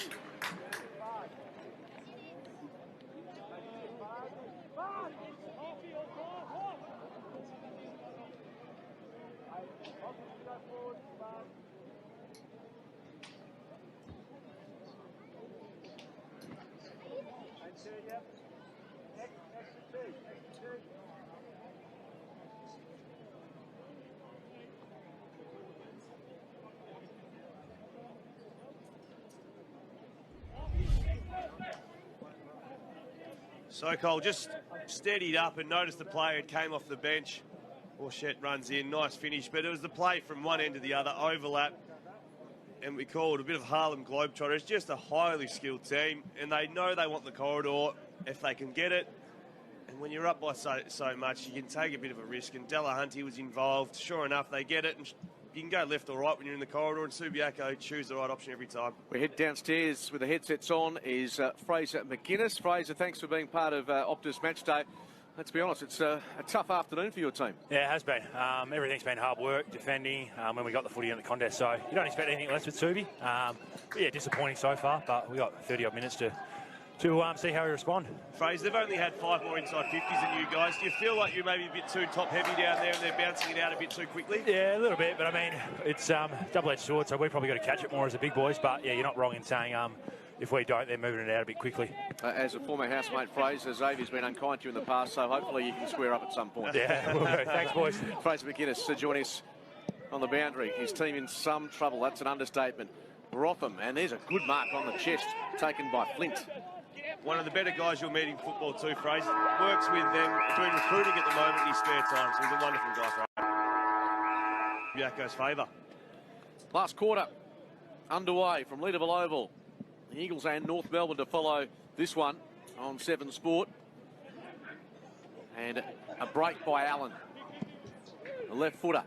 Speaker 2: Sokol just steadied up and noticed the player had came off the bench. Borchett runs in, nice finish, but it was the play from one end to the other, overlap, and we called a bit of Harlem Globetrotters. It's just a highly skilled team, and they know they want the corridor if they can get it. And when you're up by so much, you can take a bit of a risk, and Delahunty was involved. Sure enough, they get it, and you can go left or right when you're in the corridor, and Subiaco choose the right option every time.
Speaker 1: We head downstairs with the headsets on is Fraser McGuinness. Fraser, thanks for being part of Optus Match Day. Let's be honest, it's a tough afternoon for your team.
Speaker 6: Yeah, it has been. Everything's been hard work, defending, when we got the footy in the contest, so you don't expect anything less with Subi. Yeah, disappointing so far, but we got 30-odd minutes to see how we respond.
Speaker 2: Fraser, they've only had 5 more inside 50s than you guys. Do you feel like you're maybe a bit too top-heavy down there and they're bouncing it out a bit too quickly?
Speaker 6: Yeah, a little bit, but I mean, it's double-edged sword, so we've probably got to catch it more as the big boys, but yeah, you're not wrong in saying, if we don't, they're moving it out a bit quickly.
Speaker 1: As a former housemate Fraser, Xavier's been unkind to you in the past, so hopefully you can square up at some point.
Speaker 6: Yeah, we'll go. Thanks, boys.
Speaker 1: Fraser McInnes joining us on the boundary. His team in some trouble. That's an understatement. Rotham, and there's a good mark on the chest taken by Flint.
Speaker 2: One of the better guys you'll meet in football too, Fraser. Works with them, doing recruiting at the moment in his spare time, so he's a wonderful guy for Yakko's favour.
Speaker 1: Last quarter underway from Leederville Oval. The Eagles and North Melbourne to follow this one on 7 Sport. And a break by Allen. The left footer.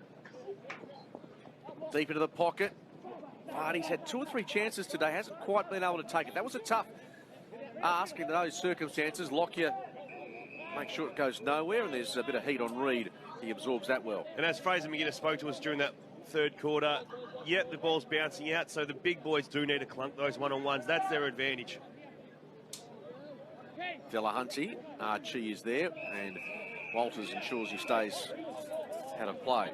Speaker 1: Deep into the pocket. Vardy's had 2 or 3 chances today. Hasn't quite been able to take it. That was a tough ask in those circumstances. Lockyer makes sure it goes nowhere, and there's a bit of heat on Reid. He absorbs that well.
Speaker 2: And as Fraser McInnes spoke to us during that third quarter, yep, the ball's bouncing out, so the big boys do need to clunk those one-on-ones. That's their advantage.
Speaker 1: Delahunty, Archie is there, and Walters ensures he stays out of play.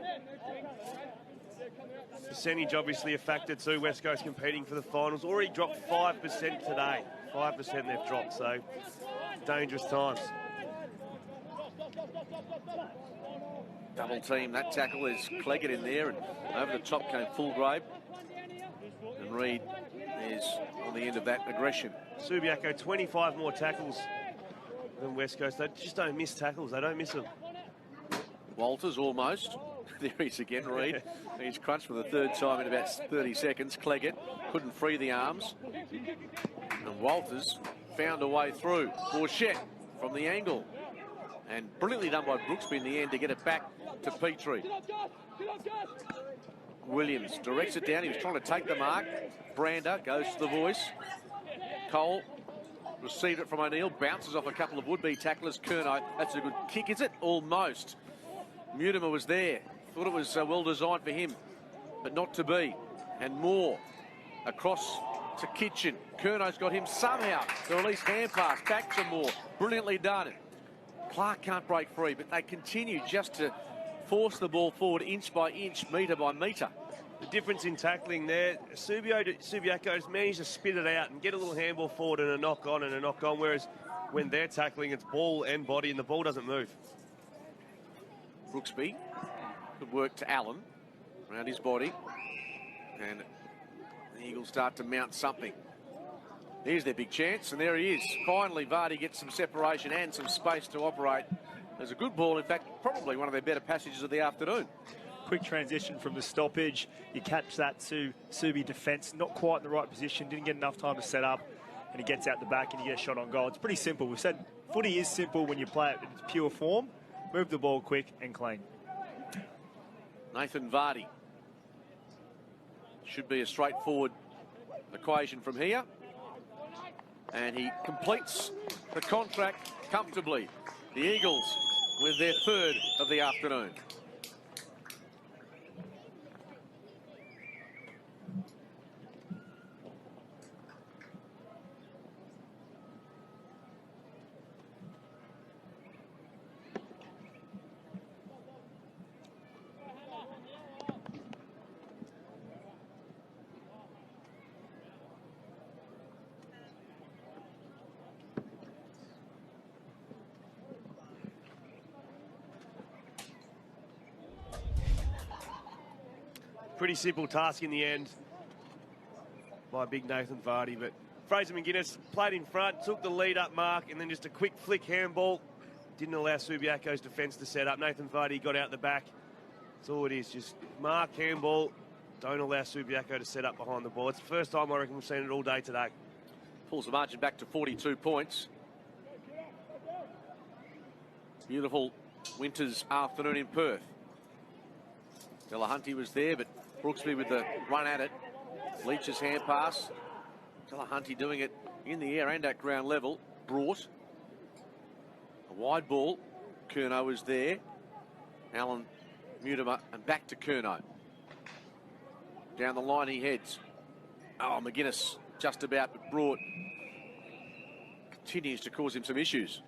Speaker 2: Percentage obviously a factor too. West Coast competing for the finals. Already dropped 5% today. 5% they've dropped, so dangerous times.
Speaker 1: Double team, that tackle is Cleggett in there, and over the top came Fulgrave. And Reid is on the end of that aggression.
Speaker 2: Subiaco, 25 more tackles than West Coast. They just don't miss tackles. They don't miss them.
Speaker 1: Walters almost. There he is again, Reid. He's crunched for the 3rd time in about 30 seconds. Cleggett couldn't free the arms. And Walters found a way through. Bourchette from the angle. And brilliantly done by Brooksby in the end to get it back to Petrie. Williams directs it down. He was trying to take the mark. Brander goes to the voice. Cole received it from O'Neill. Bounces off a couple of would-be tacklers. Curnow, that's a good kick, is it? Almost. Mutimer was there. Thought it was well designed for him, but not to be. And Moore across to Kitchen. Curnow's got him somehow. The release hand pass back to Moore. Brilliantly done. Clark can't break free, but they continue just to force the ball forward inch by inch, metre by metre.
Speaker 2: The difference in tackling there, Subiaco has managed to spit it out and get a little handball forward and a knock on and a knock on, whereas when they're tackling, it's ball and body and the ball doesn't move.
Speaker 1: Brooksby, good work to Allen around his body, and the Eagles start to mount something. Here's their big chance, and there he is. Finally, Vardy gets some separation and some space to operate. There's a good ball, in fact, probably one of their better passages of the afternoon.
Speaker 3: Quick transition from the stoppage. You catch that to Subi defence, not quite in the right position, didn't get enough time to set up, and he gets out the back and you get a shot on goal. It's pretty simple. We've said footy is simple when you play it in its pure form. Move the ball quick and clean.
Speaker 1: Nathan Vardy. Should be a straightforward equation from here. And he completes the contract comfortably. The Eagles with their 3rd of the afternoon.
Speaker 2: Pretty simple task in the end by big Nathan Vardy, but Fraser McInnes played in front, took the lead up mark, and then just a quick flick handball. Didn't allow Subiaco's defence to set up. Nathan Vardy got out the back. That's all it is, just mark, handball. Don't allow Subiaco to set up behind the ball. It's the first time I reckon we've seen it all day today.
Speaker 1: Pulls the margin back to 42 points. Beautiful winter's afternoon in Perth. Delahunty was there, but Brooksby with the run at it. Leach's hand pass. Delahunty doing it in the air and at ground level. Brought. A wide ball. Curnow was there. Allen, Mutimer, and back to Curnow. Down the line he heads. Oh, McInnes just about, but Brought continues to cause him some issues.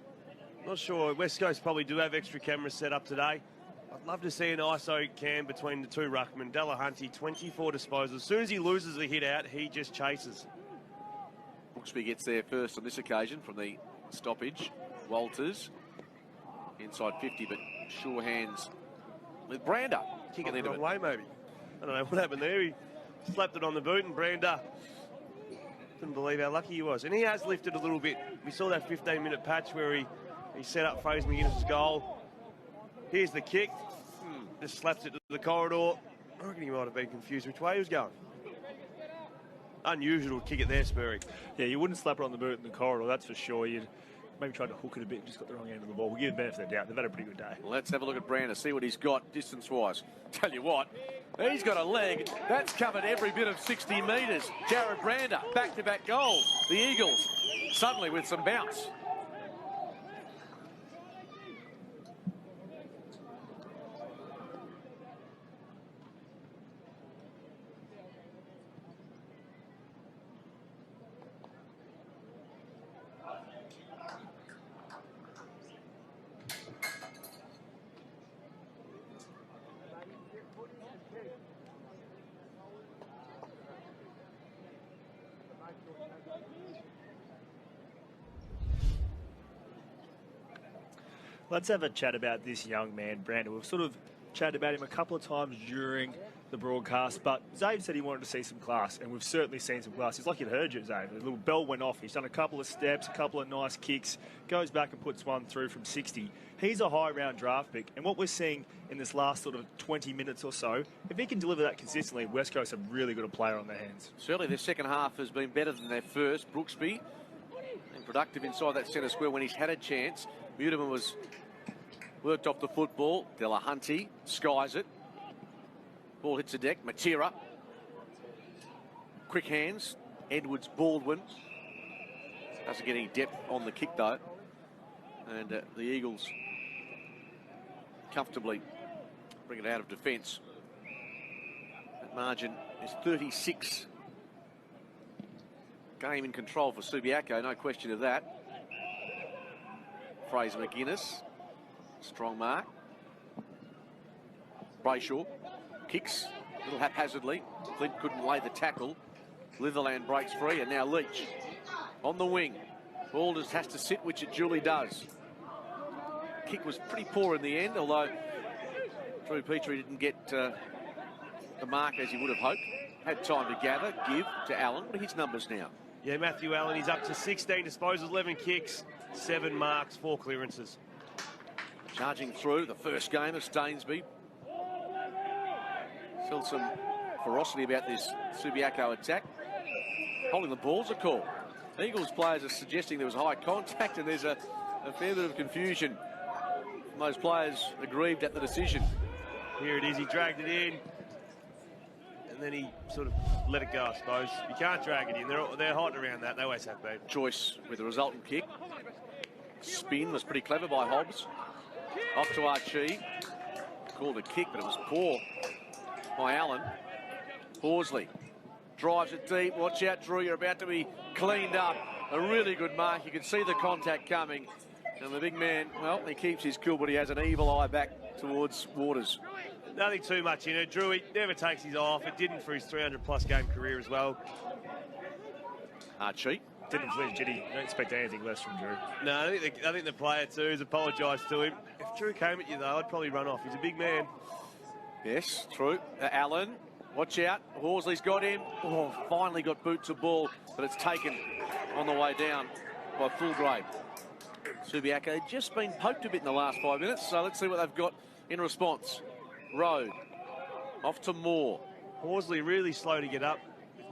Speaker 2: Not sure. West Coast probably do have extra cameras set up today. I'd love to see an ISO cam between the 2 ruckmen. Delahunty, 24 disposals. As soon as he loses a hit out, he just chases.
Speaker 1: Brooksby gets there first on this occasion from the stoppage. Walters inside 50, but sure hands with Brander.
Speaker 2: Kick it the wrong way, maybe. I don't know what happened there. He slapped it on the boot, and Brander couldn't believe how lucky he was. And he has lifted a little bit. We saw that 15-minute patch where he set up Fraser McGuinness's goal. Here's the kick. Just slaps it to the corridor. I reckon he might have been confused which way he was going. Unusual to kick it there, Spurry.
Speaker 3: Yeah, you wouldn't slap it on the boot in the corridor, that's for sure. You'd maybe tried to hook it a bit and just got the wrong end of the ball. We'll give the benefit of the doubt. They've had a pretty good day.
Speaker 1: Let's have a look at Brander, see what he's got distance-wise. Tell you what, he's got a leg that's covered every bit of 60 metres. Jared Brander, back-to-back goals. The Eagles suddenly with some bounce.
Speaker 3: Let's have a chat about this young man, Brandon. We've sort of chatted about him a couple of times during the broadcast, but Zabe said he wanted to see some class, and we've certainly seen some class. It's like you'd heard you, Zabe. The little bell went off. He's done a couple of steps, a couple of nice kicks, goes back and puts one through from 60. He's a high-round draft pick, and what we're seeing in this last sort of 20 minutes or so, if he can deliver that consistently, West Coast have really got a player on their hands.
Speaker 1: Certainly their second half has been better than their first. Brooksby, and productive inside that centre square when he's had a chance. Mudeman was worked off the football. Delahunty skies it. Ball hits the deck. Matera. Quick hands. Edwards, Baldwin. Doesn't get any depth on the kick though. And the Eagles comfortably bring it out of defence. That margin is 36. Game in control for Subiaco, no question of that. Fraser McGuinness. Strong mark. Brayshaw kicks a little haphazardly. Flint couldn't lay the tackle. Litherland breaks free, and now Leach on the wing. Ball just has to sit, which it duly does. Kick was pretty poor in the end, although Drew Petrie didn't get the mark as he would have hoped. Had time to gather, give to Allen. What are his numbers now?
Speaker 2: Yeah, Matthew Allen, he's up to 16 disposals, 11 kicks, 7 marks, 4 clearances.
Speaker 1: Charging through the first game of Stainsby. Still some ferocity about this Subiaco attack. Holding the ball's a call. Eagles players are suggesting there was high contact, and there's a fair bit of confusion. Most players aggrieved at the decision.
Speaker 2: Here it is, he dragged it in, and then he sort of let it go, I suppose. You can't drag it in, they're hot around that, they always have been.
Speaker 1: Joyce with the resultant kick. Spin was pretty clever by Hobbs. Off to Archie. Called a kick, but it was poor by Allen. Horsley drives it deep. Watch out, Drew. You're about to be cleaned up. A really good mark. You can see the contact coming. And the big man, well, he keeps his cool, but he has an evil eye back towards Waters.
Speaker 2: Nothing too much in it. Drew, he never takes his eye off. It didn't for his 300-plus game career as well.
Speaker 1: Archie.
Speaker 3: Didn't flinch, did he? Don't expect anything less from Drew.
Speaker 2: No, I think the player too has apologised to him. If Drew came at you though, I'd probably run off. He's a big man.
Speaker 1: Yes, true. Allen, watch out. Horsley's got him. Oh, finally got boot to ball, but it's taken on the way down by Fulgrave. Subiaco just been poked a bit in the last 5 minutes, so let's see what they've got in response. Road, off to Moore.
Speaker 2: Horsley really slow to get up.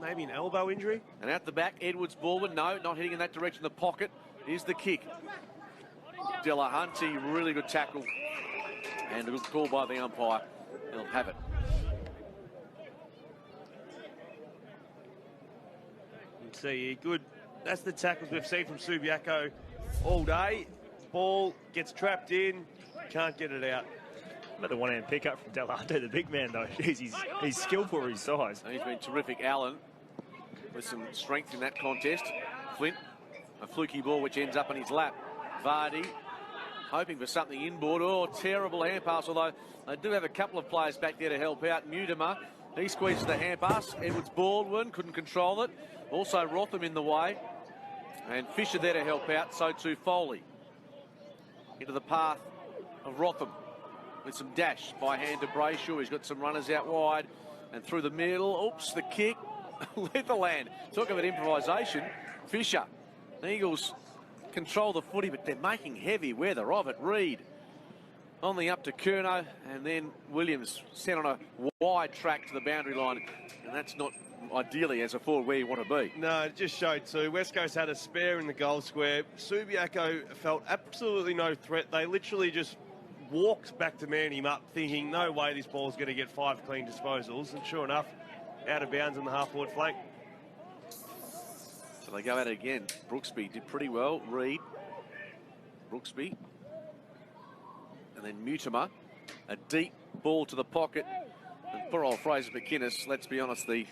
Speaker 2: Maybe an elbow injury.
Speaker 1: And out the back, Edwards, Baldwin. No, not hitting in that direction. The pocket is the kick. Delahunty, really good tackle. And a good call by the umpire. He'll have it.
Speaker 2: You can see good. That's the tackles we've seen from Subiaco all day. Ball gets trapped in, can't get it out.
Speaker 3: About the one-hand pickup from Delahunty, the big man though. Jeez, he's skillful for his size.
Speaker 1: He's been terrific, Allen, with some strength in that contest. Flint, a fluky ball which ends up in his lap. Vardy, hoping for something inboard. Oh, terrible hand pass, although they do have a couple of players back there to help out. Mutimer, he squeezes the hand pass. Edwards, Baldwin, couldn't control it. Also Rotham in the way. And Fisher there to help out, so too Foley. Into the path of Rotham with some dash by hand to Brayshaw. He's got some runners out wide and through the middle. Oops, the kick. Litherland. Talk about improvisation. Fisher. The Eagles control the footy, but they're making heavy weather of it. Reed on the up to Curnow, and then Williams sent on a wide track to the boundary line, and that's not ideally as a forward where you want to be.
Speaker 2: No, it just showed too. West Coast had a spare in the goal square. Subiaco felt absolutely no threat. They literally just walked back to man him up, thinking, no way this ball's going to get 5 clean disposals, and sure enough, out of bounds on the half-forward flank.
Speaker 1: So they go at it again. Brooksby did pretty well. Reed, Brooksby, and then Mutimer. A deep ball to the pocket. And poor old Fraser McInnes, let's be honest, the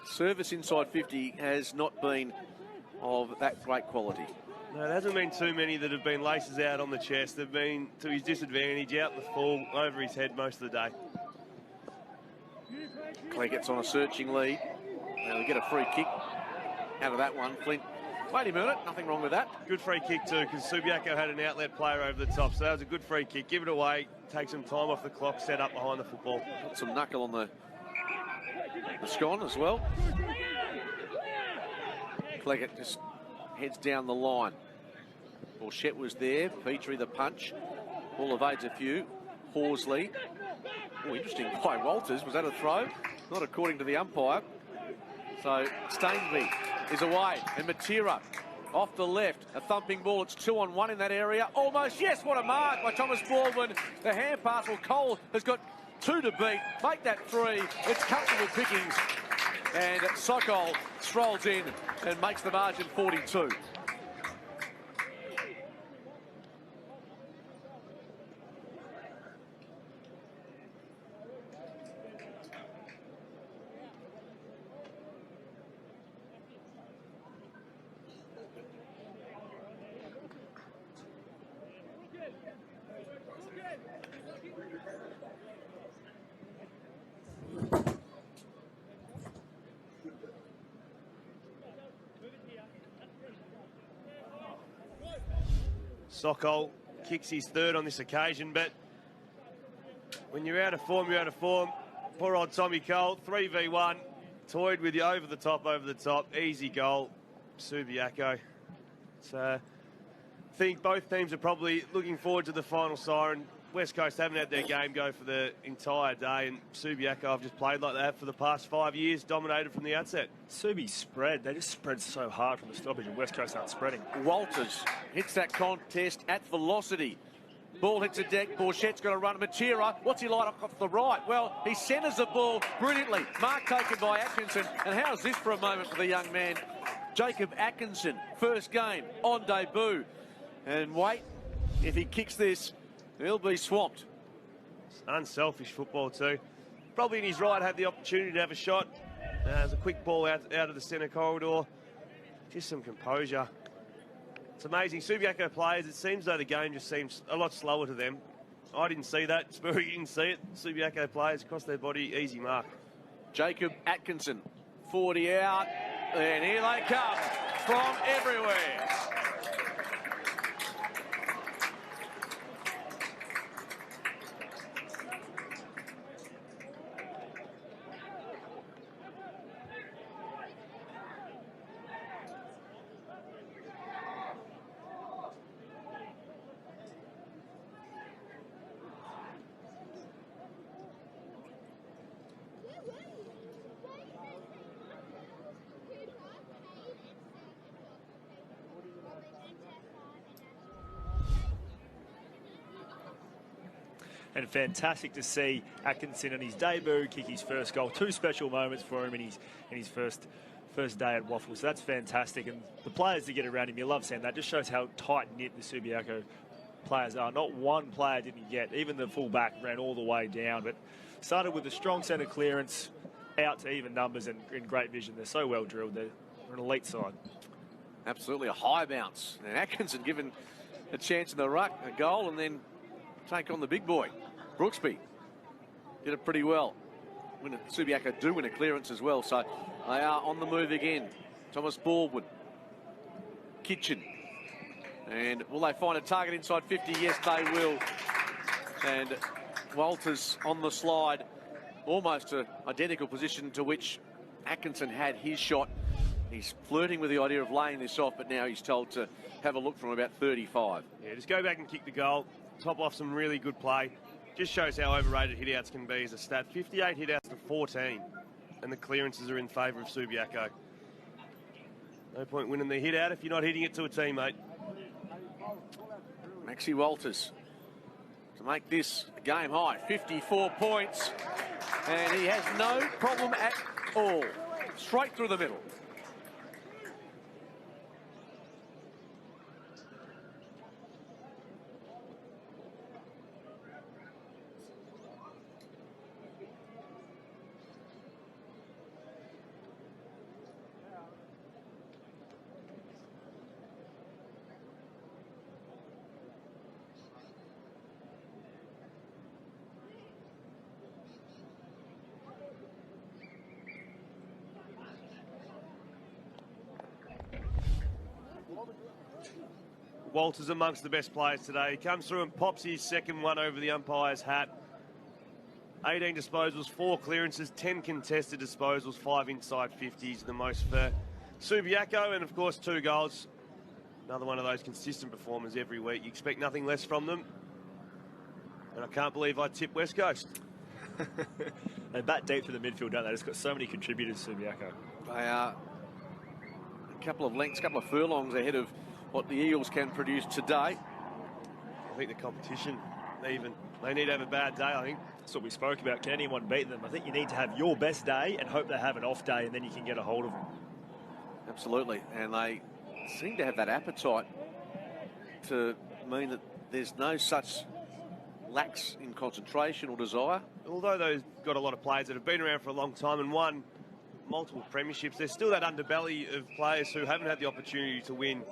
Speaker 1: service inside 50 has not been of that great quality.
Speaker 2: No, there hasn't been too many that have been laces out on the chest. They've been to his disadvantage, out the full, over his head most of the day.
Speaker 1: Clay gets on a searching lead. Now we get a free kick out of that one. Flint, wait a minute, nothing wrong with that.
Speaker 2: Good free kick too, because Subiaco had an outlet player over the top, so that was a good free kick. Give it away, take some time off the clock, set up behind the football.
Speaker 1: Got some knuckle on the scone as well. Cleggett just heads down the line. Borchett was there. Petrie the punch. Ball evades a few. Horsley. Oh, interesting by Walters. Was that a throw? Not according to the umpire. So Stainsby is away. And Matera off the left. A thumping ball. It's 2-on-1 in that area. Almost. Yes, what a mark by Thomas Baldwin. The hand pass. Well, Cole has got 2 to beat. Make that 3. It's comfortable pickings. And Sokol strolls in and makes the margin 42.
Speaker 2: Sokol kicks his 3rd on this occasion, but when you're out of form, you're out of form. Poor old Tommy Cole, 3v1, toyed with you over the top, easy goal, Subiaco. So I think both teams are probably looking forward to the final siren. West Coast haven't had their game go for the entire day, and Subiaco have just played like they have for the past 5 years, dominated from the outset.
Speaker 3: Subi spread. They just spread so hard from the stoppage, and West Coast aren't spreading.
Speaker 1: Walters hits that contest at velocity. Ball hits a deck. Borchett's got to run. Matera, what's he like off the right? Well, he centres the ball brilliantly. Mark taken by Atkinson. And how's this for a moment for the young man? Jacob Atkinson, first game on debut. And wait, if he kicks this, he'll be swamped.
Speaker 2: It's unselfish football too. Probably in his right, had the opportunity to have a shot. There's a quick ball out of the centre corridor. Just some composure. It's amazing. Subiaco players, it seems though the game just seems a lot slower to them. I didn't see that. Spurry didn't see it. Subiaco players across their body, easy mark.
Speaker 1: Jacob Atkinson, 40 out. And here they come from everywhere.
Speaker 3: And fantastic to see Atkinson on his debut kick his first goal. 2 special moments for him in his first day at WAFL. So that's fantastic. And the players that get around him, you love seeing that. Just shows how tight-knit the Subiaco players are. Not one player didn't get. Even the full-back ran all the way down. But started with a strong centre clearance, out to even numbers and in great vision. They're so well drilled. They're an elite side.
Speaker 1: Absolutely a high bounce. And Atkinson given a chance in the ruck, a goal, and then take on the big boy. Brooksby did it pretty well. Subiaco do win a clearance as well, so they are on the move again. Thomas Baldwin Kitchen. And will they find a target inside 50? Yes, they will. And Walters on the slide, almost an identical position to which Atkinson had his shot. He's flirting with the idea of laying this off, but now he's told to have a look from about 35.
Speaker 2: Yeah, just go back and kick the goal. Top off some really good play. Just shows how overrated hitouts can be as a stat. 58 hitouts to 14, and the clearances are in favour of Subiaco. No point winning the hit out if you're not hitting it to a teammate.
Speaker 1: Maxi Walters to make this game high, 54 points, and he has no problem at all. Straight through the middle.
Speaker 2: Walters amongst the best players today. He comes through and pops his second one over the umpire's hat. 18 disposals, 4 clearances, 10 contested disposals, 5 inside 50s, the most for Subiaco, and of course 2 goals. Another one of those consistent performers every week. You expect nothing less from them. And I can't believe I tipped West Coast.
Speaker 3: They bat deep to the midfield, don't they? They've got so many contributors, Subiaco.
Speaker 1: They are a couple of lengths, a couple of furlongs ahead of what the Eagles can produce today.
Speaker 2: I think the competition, even, they need to have a bad day, I think.
Speaker 3: That's what we spoke about. Can anyone beat them? I think you need to have your best day and hope they have an off day, and then you can get a hold of them.
Speaker 1: Absolutely, and they seem to have that appetite to mean that there's no such lacks in concentration or desire.
Speaker 2: Although they've got a lot of players that have been around for a long time and won multiple premierships, there's still that underbelly of players who haven't had the opportunity to win,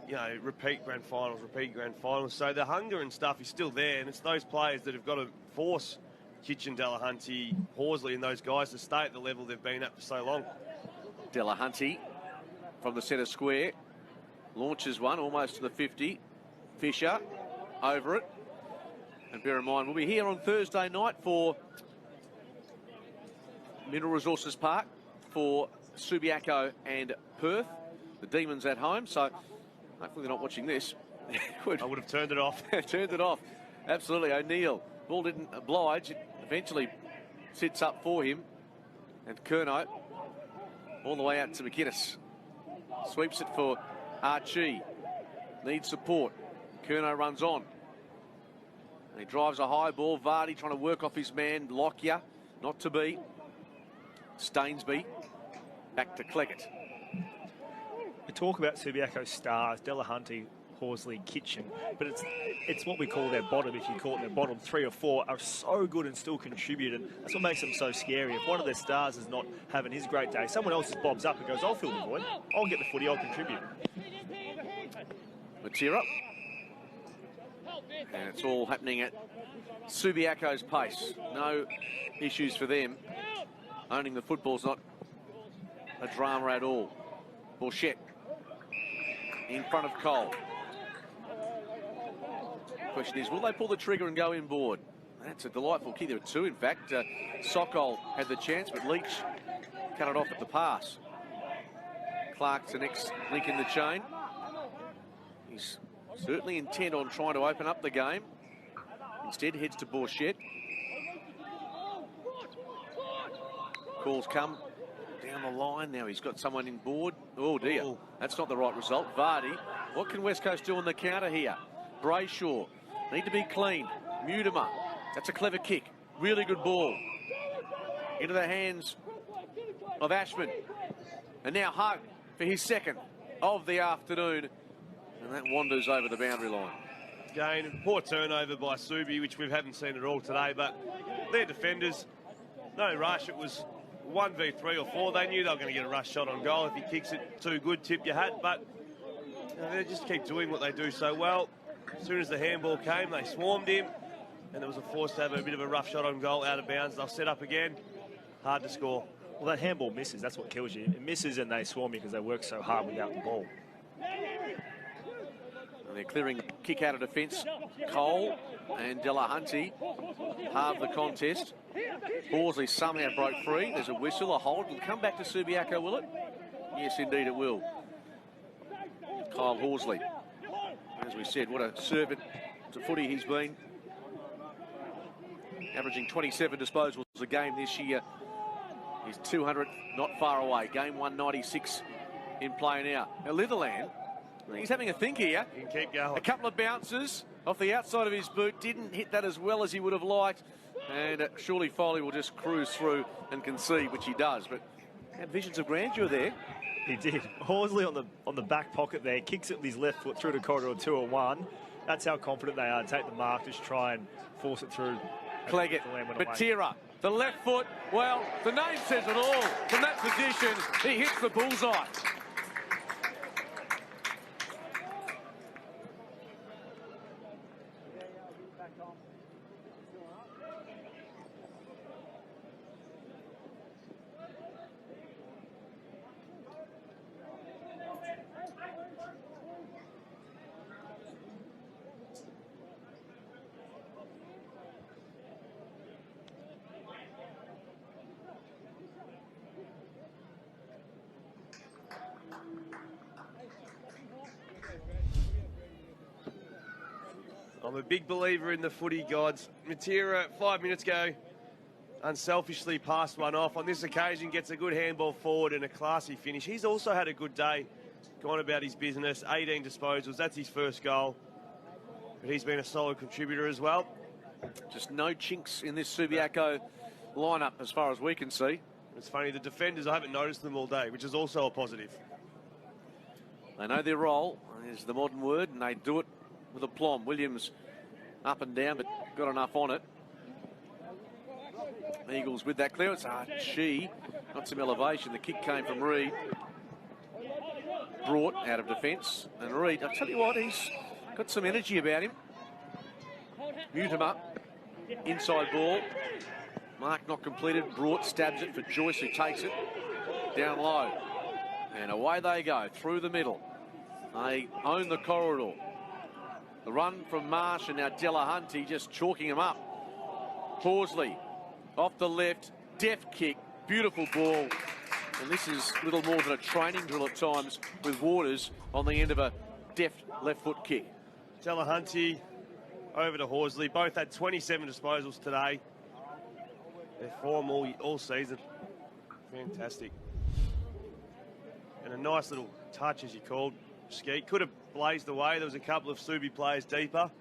Speaker 2: you know, repeat grand finals. So the hunger and stuff is still there, and it's those players that have got to force Kitchen, Delahunty, Horsley and those guys to stay at the level they've been at for so long.
Speaker 1: Delahunty from the centre square launches one almost to the 50. Fisher over it. And bear in mind, we'll be here on Thursday night for Mineral Resources Park for Subiaco and Perth. The Demons at home, so hopefully they're not watching this.
Speaker 2: I would have turned it off.
Speaker 1: Turned it off. Absolutely. O'Neill. Ball didn't oblige. It eventually sits up for him. And Curnow all the way out to McInnes. Sweeps it for Archie. Needs support. Curnow runs on. And he drives a high ball. Vardy trying to work off his man. Lockyer. Not to be. Stainsby. Back to Cleggett.
Speaker 3: We talk about Subiaco stars, Delahunty, Horsley, Kitchen, but it's what we call their bottom, if you call it their bottom 3 or 4, are so good and still contribute, and that's what makes them so scary. If one of their stars is not having his great day, someone else just bobs up and goes, I'll fill the void, I'll get the footy, I'll contribute.
Speaker 1: Matera. And it's all happening at Subiaco's pace. No issues for them. Owning the football's not a drama at all. Borchett in front of Cole. Question is, will they pull the trigger and go inboard? That's a delightful kick. There were 2, in fact. Sokol had the chance, but Leach cut it off at the pass. Clark's the next link in the chain. He's certainly intent on trying to open up the game. Instead, heads to Borchett. Calls come down the line now. He's got someone in board. Oh dear, that's not the right result. Vardy, what can West Coast do on the counter here? Brayshaw, need to be clean. Mutimer, that's a clever kick. Really good ball. Into the hands of Ashman. And now Hug for his second of the afternoon. And that wanders over the boundary line.
Speaker 2: Again, poor turnover by Subi, which we haven't seen at all today, but their defenders, no rush. It was 1v3 or 4. They knew they were going to get a rush shot on goal. If he kicks it too good, tip your hat. But you know, they just keep doing what they do so well. As soon as the handball came, they swarmed him. And there was a force to have a bit of a rough shot on goal out of bounds. They'll set up again. Hard to score.
Speaker 3: Well, that handball misses. That's what kills you. It misses and they swarm you because they work so hard without the ball.
Speaker 1: And they're clearing the kick out of defence. Cole and Delahunty halve the contest. Horsley somehow broke free. There's a whistle, a hold. It'll come back to Subiaco, will it? Yes, indeed it will. Kyle Horsley. As we said, what a servant to footy he's been. Averaging 27 disposals a game this year. He's 200, not far away. Game 196 in play now. Now, Litherland, he's having a think here.
Speaker 2: He can keep going.
Speaker 1: A couple of bounces off the outside of his boot. Didn't hit that as well as he would have liked. And surely Foley will just cruise through and concede, which he does. But had visions of grandeur there.
Speaker 3: He did. Horsley on the back pocket there, kicks it with his left foot through to corridor 201. That's how confident they are to take the mark, just try and force it through.
Speaker 1: Cleggett, Batira, the left foot. Well, the name says it all. From that position, he hits the bullseye.
Speaker 2: I'm a big believer in the footy gods. Matera, 5 minutes ago, unselfishly passed one off. On this occasion, gets a good handball forward and a classy finish. He's also had a good day, gone about his business, 18 disposals. That's his first goal. But he's been a solid contributor as well.
Speaker 1: Just no chinks in this Subiaco lineup as far as we can see.
Speaker 2: It's funny, the defenders, I haven't noticed them all day, which is also a positive.
Speaker 1: They know their role, is the modern word, and they do it with aplomb. Williams up and down, but got enough on it. Eagles with that clearance. She got some elevation. The kick came from Reid. Brought out of defence. And Reid, I'll tell you what, he's got some energy about him. Mute him up. Inside ball. Mark not completed. Brought stabs it for Joyce, who takes it down low. And away they go through the middle. They own the corridor. The run from Marsh and now Delahunty just chalking him up. Horsley off the left, deft kick, beautiful ball. And this is little more than a training drill at times with Waters on the end of a deft left foot kick.
Speaker 2: Delahunty over to Horsley. Both had 27 disposals today. Their form all season. Fantastic. And a nice little touch, as you called, Skeet. Could have blazed away. There was a couple of Subi players deeper.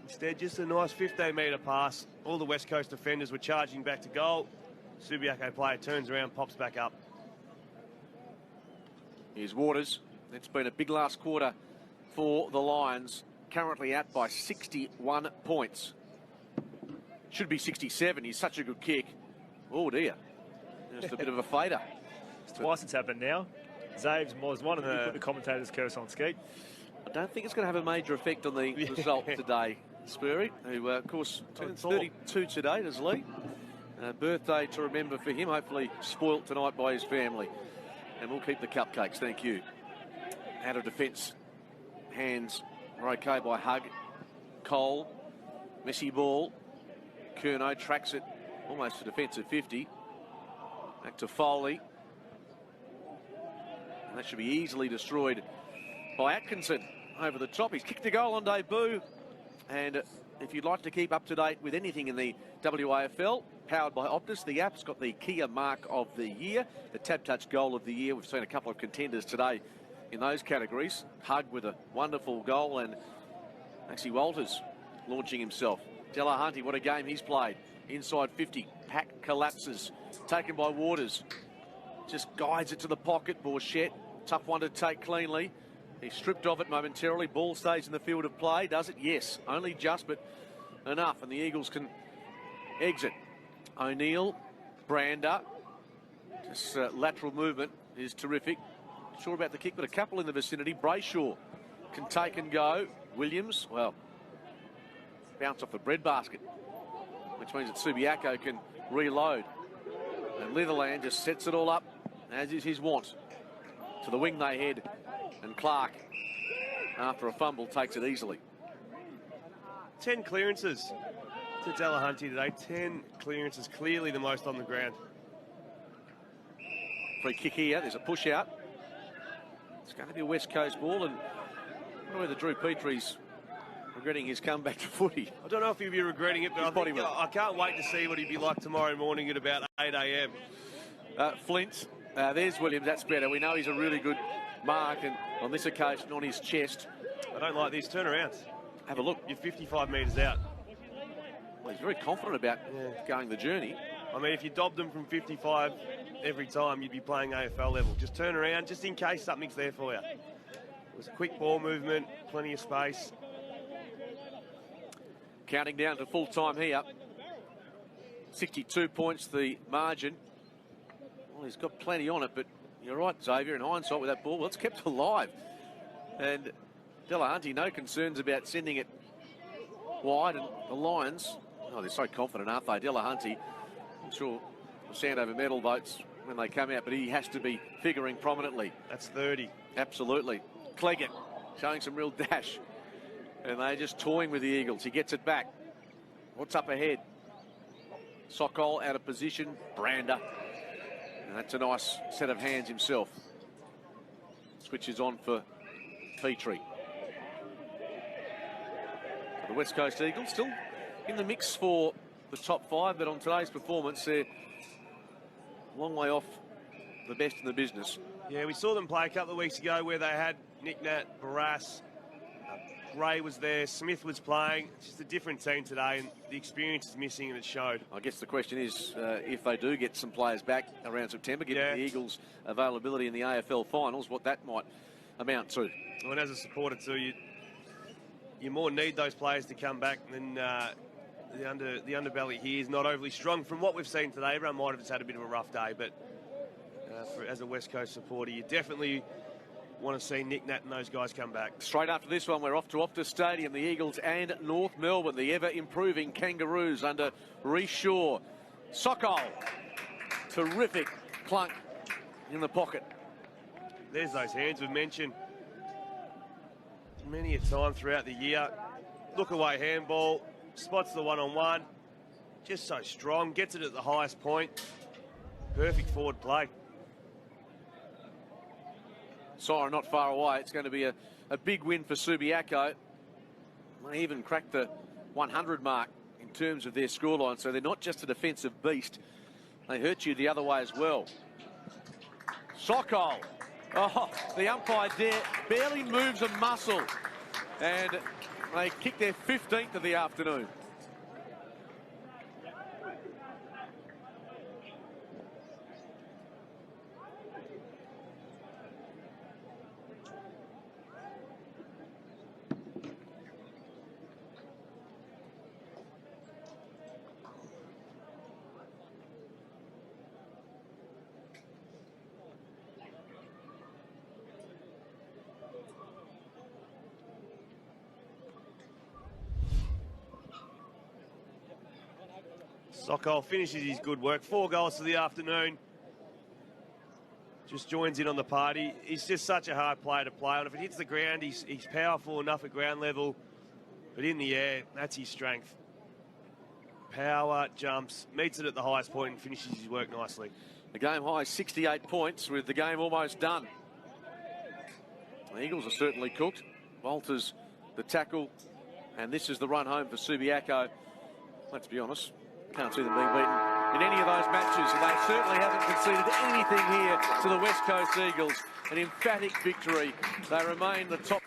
Speaker 2: Instead, just a nice 15-metre pass. All the West Coast defenders were charging back to goal. Subiaco player turns around, pops back up.
Speaker 1: Here's Waters. It's been a big last quarter for the Lions. Currently out by 61 points. Should be 67. He's such a good kick. Oh, dear. Just a bit of a fader.
Speaker 3: It's twice it's happened now. Zaves was one of them. Put the commentator's curse on Skeet.
Speaker 1: I don't think it's going to have a major effect on the result today. Spurry, who, of course, turns 32 today, does Lee. Birthday to remember for him, hopefully spoilt tonight by his family. And we'll keep the cupcakes, thank you. Out of defence, hands are okay by Hug. Cole, messy ball. Curnow tracks it almost to defensive 50. Back to Foley. And that should be easily destroyed by Atkinson over the top. He's kicked a goal on debut. And if you'd like to keep up to date with anything in the WAFL, powered by Optus, the app's got the Kia Mark of the Year, the Tab Touch Goal of the Year. We've seen a couple of contenders today in those categories. Hug with a wonderful goal, and Maxie Walters launching himself. Delahunty, what a game he's played. Inside 50, Pack collapses. Taken by Waters. Just guides it to the pocket. Borchette, tough one to take cleanly. He's stripped of it momentarily. Ball stays in the field of play. Does it? Yes. Only just, but enough. And the Eagles can exit. O'Neill, Brander. This lateral movement is terrific. Not sure about the kick, but a couple in the vicinity. Brayshaw can take and go. Williams, well, bounce off the breadbasket, which means that Subiaco can reload. And Litherland just sets it all up, as is his wont. To the wing they head. And Clark after a fumble, takes it easily.
Speaker 2: 10 clearances to Delahunty today. 10 clearances, clearly the most on the ground.
Speaker 1: Free kick here. There's a push out. It's going to be a West Coast ball, and I wonder whether Drew Petrie's regretting his comeback to footy.
Speaker 2: I don't know if he'll be regretting it, but I can't wait to see what he'd be like tomorrow morning at about 8 a.m.
Speaker 1: Flint. There's Williams. That's better. We know he's a really good mark, and on this occasion on his chest.
Speaker 2: I don't like these turnarounds.
Speaker 1: Have a look.
Speaker 2: You're 55 metres out.
Speaker 1: Well, he's very confident about going the journey.
Speaker 2: I mean, if you dobbed them from 55 every time, you'd be playing AFL level. Just turn around, just in case something's there for you. It was a quick ball movement, plenty of space.
Speaker 1: Counting down to full time here. 62 points the margin. Well, he's got plenty on it, but you're right, Xavier, in hindsight with that ball, well, it's kept alive. And Delahunty, no concerns about sending it wide, and the Lions, oh, they're so confident, aren't they? Delahunty, I'm sure will stand over medal votes when they come out, but he has to be figuring prominently.
Speaker 2: That's 30.
Speaker 1: Absolutely. Cleggett showing some real dash. And they're just toying with the Eagles. He gets it back. What's up ahead? Sokol out of position. Brander. And that's a nice set of hands himself. Switches on for Petrie. The West Coast Eagles still in the mix for the top 5, but on today's performance, they're a long way off the best in the business.
Speaker 2: Yeah, we saw them play a couple of weeks ago where they had Nick Nat, Barras, Gray was there, Smith was playing. It's just a different team today, and the experience is missing, and it showed.
Speaker 1: I guess the question is, if they do get some players back around September, given the Eagles' availability in the AFL finals, what that might amount to.
Speaker 2: Well, and as a supporter too, you more need those players to come back than the underbelly here is not overly strong. From what we've seen today, everyone might have just had a bit of a rough day, but as a West Coast supporter, you definitely want to see Nick Nat and those guys come back.
Speaker 1: Straight after this one, we're off to Optus Stadium, the Eagles and North Melbourne, the ever-improving Kangaroos under Reece Shaw. Sokol, terrific clunk in the pocket.
Speaker 2: There's those hands we've mentioned many a time throughout the year. Look away handball, spots the one-on-one, just so strong, gets it at the highest point. Perfect forward play.
Speaker 1: Siren not far away. It's going to be a big win for Subiaco. They even cracked the 100 mark in terms of their scoreline, so they're not just a defensive beast. They hurt you the other way as well. Sokol. Oh, the umpire barely moves a muscle. And they kick their 15th of the afternoon.
Speaker 2: Sokol finishes his good work. 4 goals for the afternoon. Just joins in on the party. He's just such a hard player to play on. If it hits the ground, he's powerful enough at ground level. But in the air, that's his strength. Power, jumps, meets it at the highest point and finishes his work nicely.
Speaker 1: The game high 68 points with the game almost done. The Eagles are certainly cooked. Walters the tackle. And this is the run home for Subiaco. Let's be honest. Can't see them being beaten in any of those matches, and they certainly haven't conceded anything here to the West Coast Eagles. An emphatic victory. They remain the top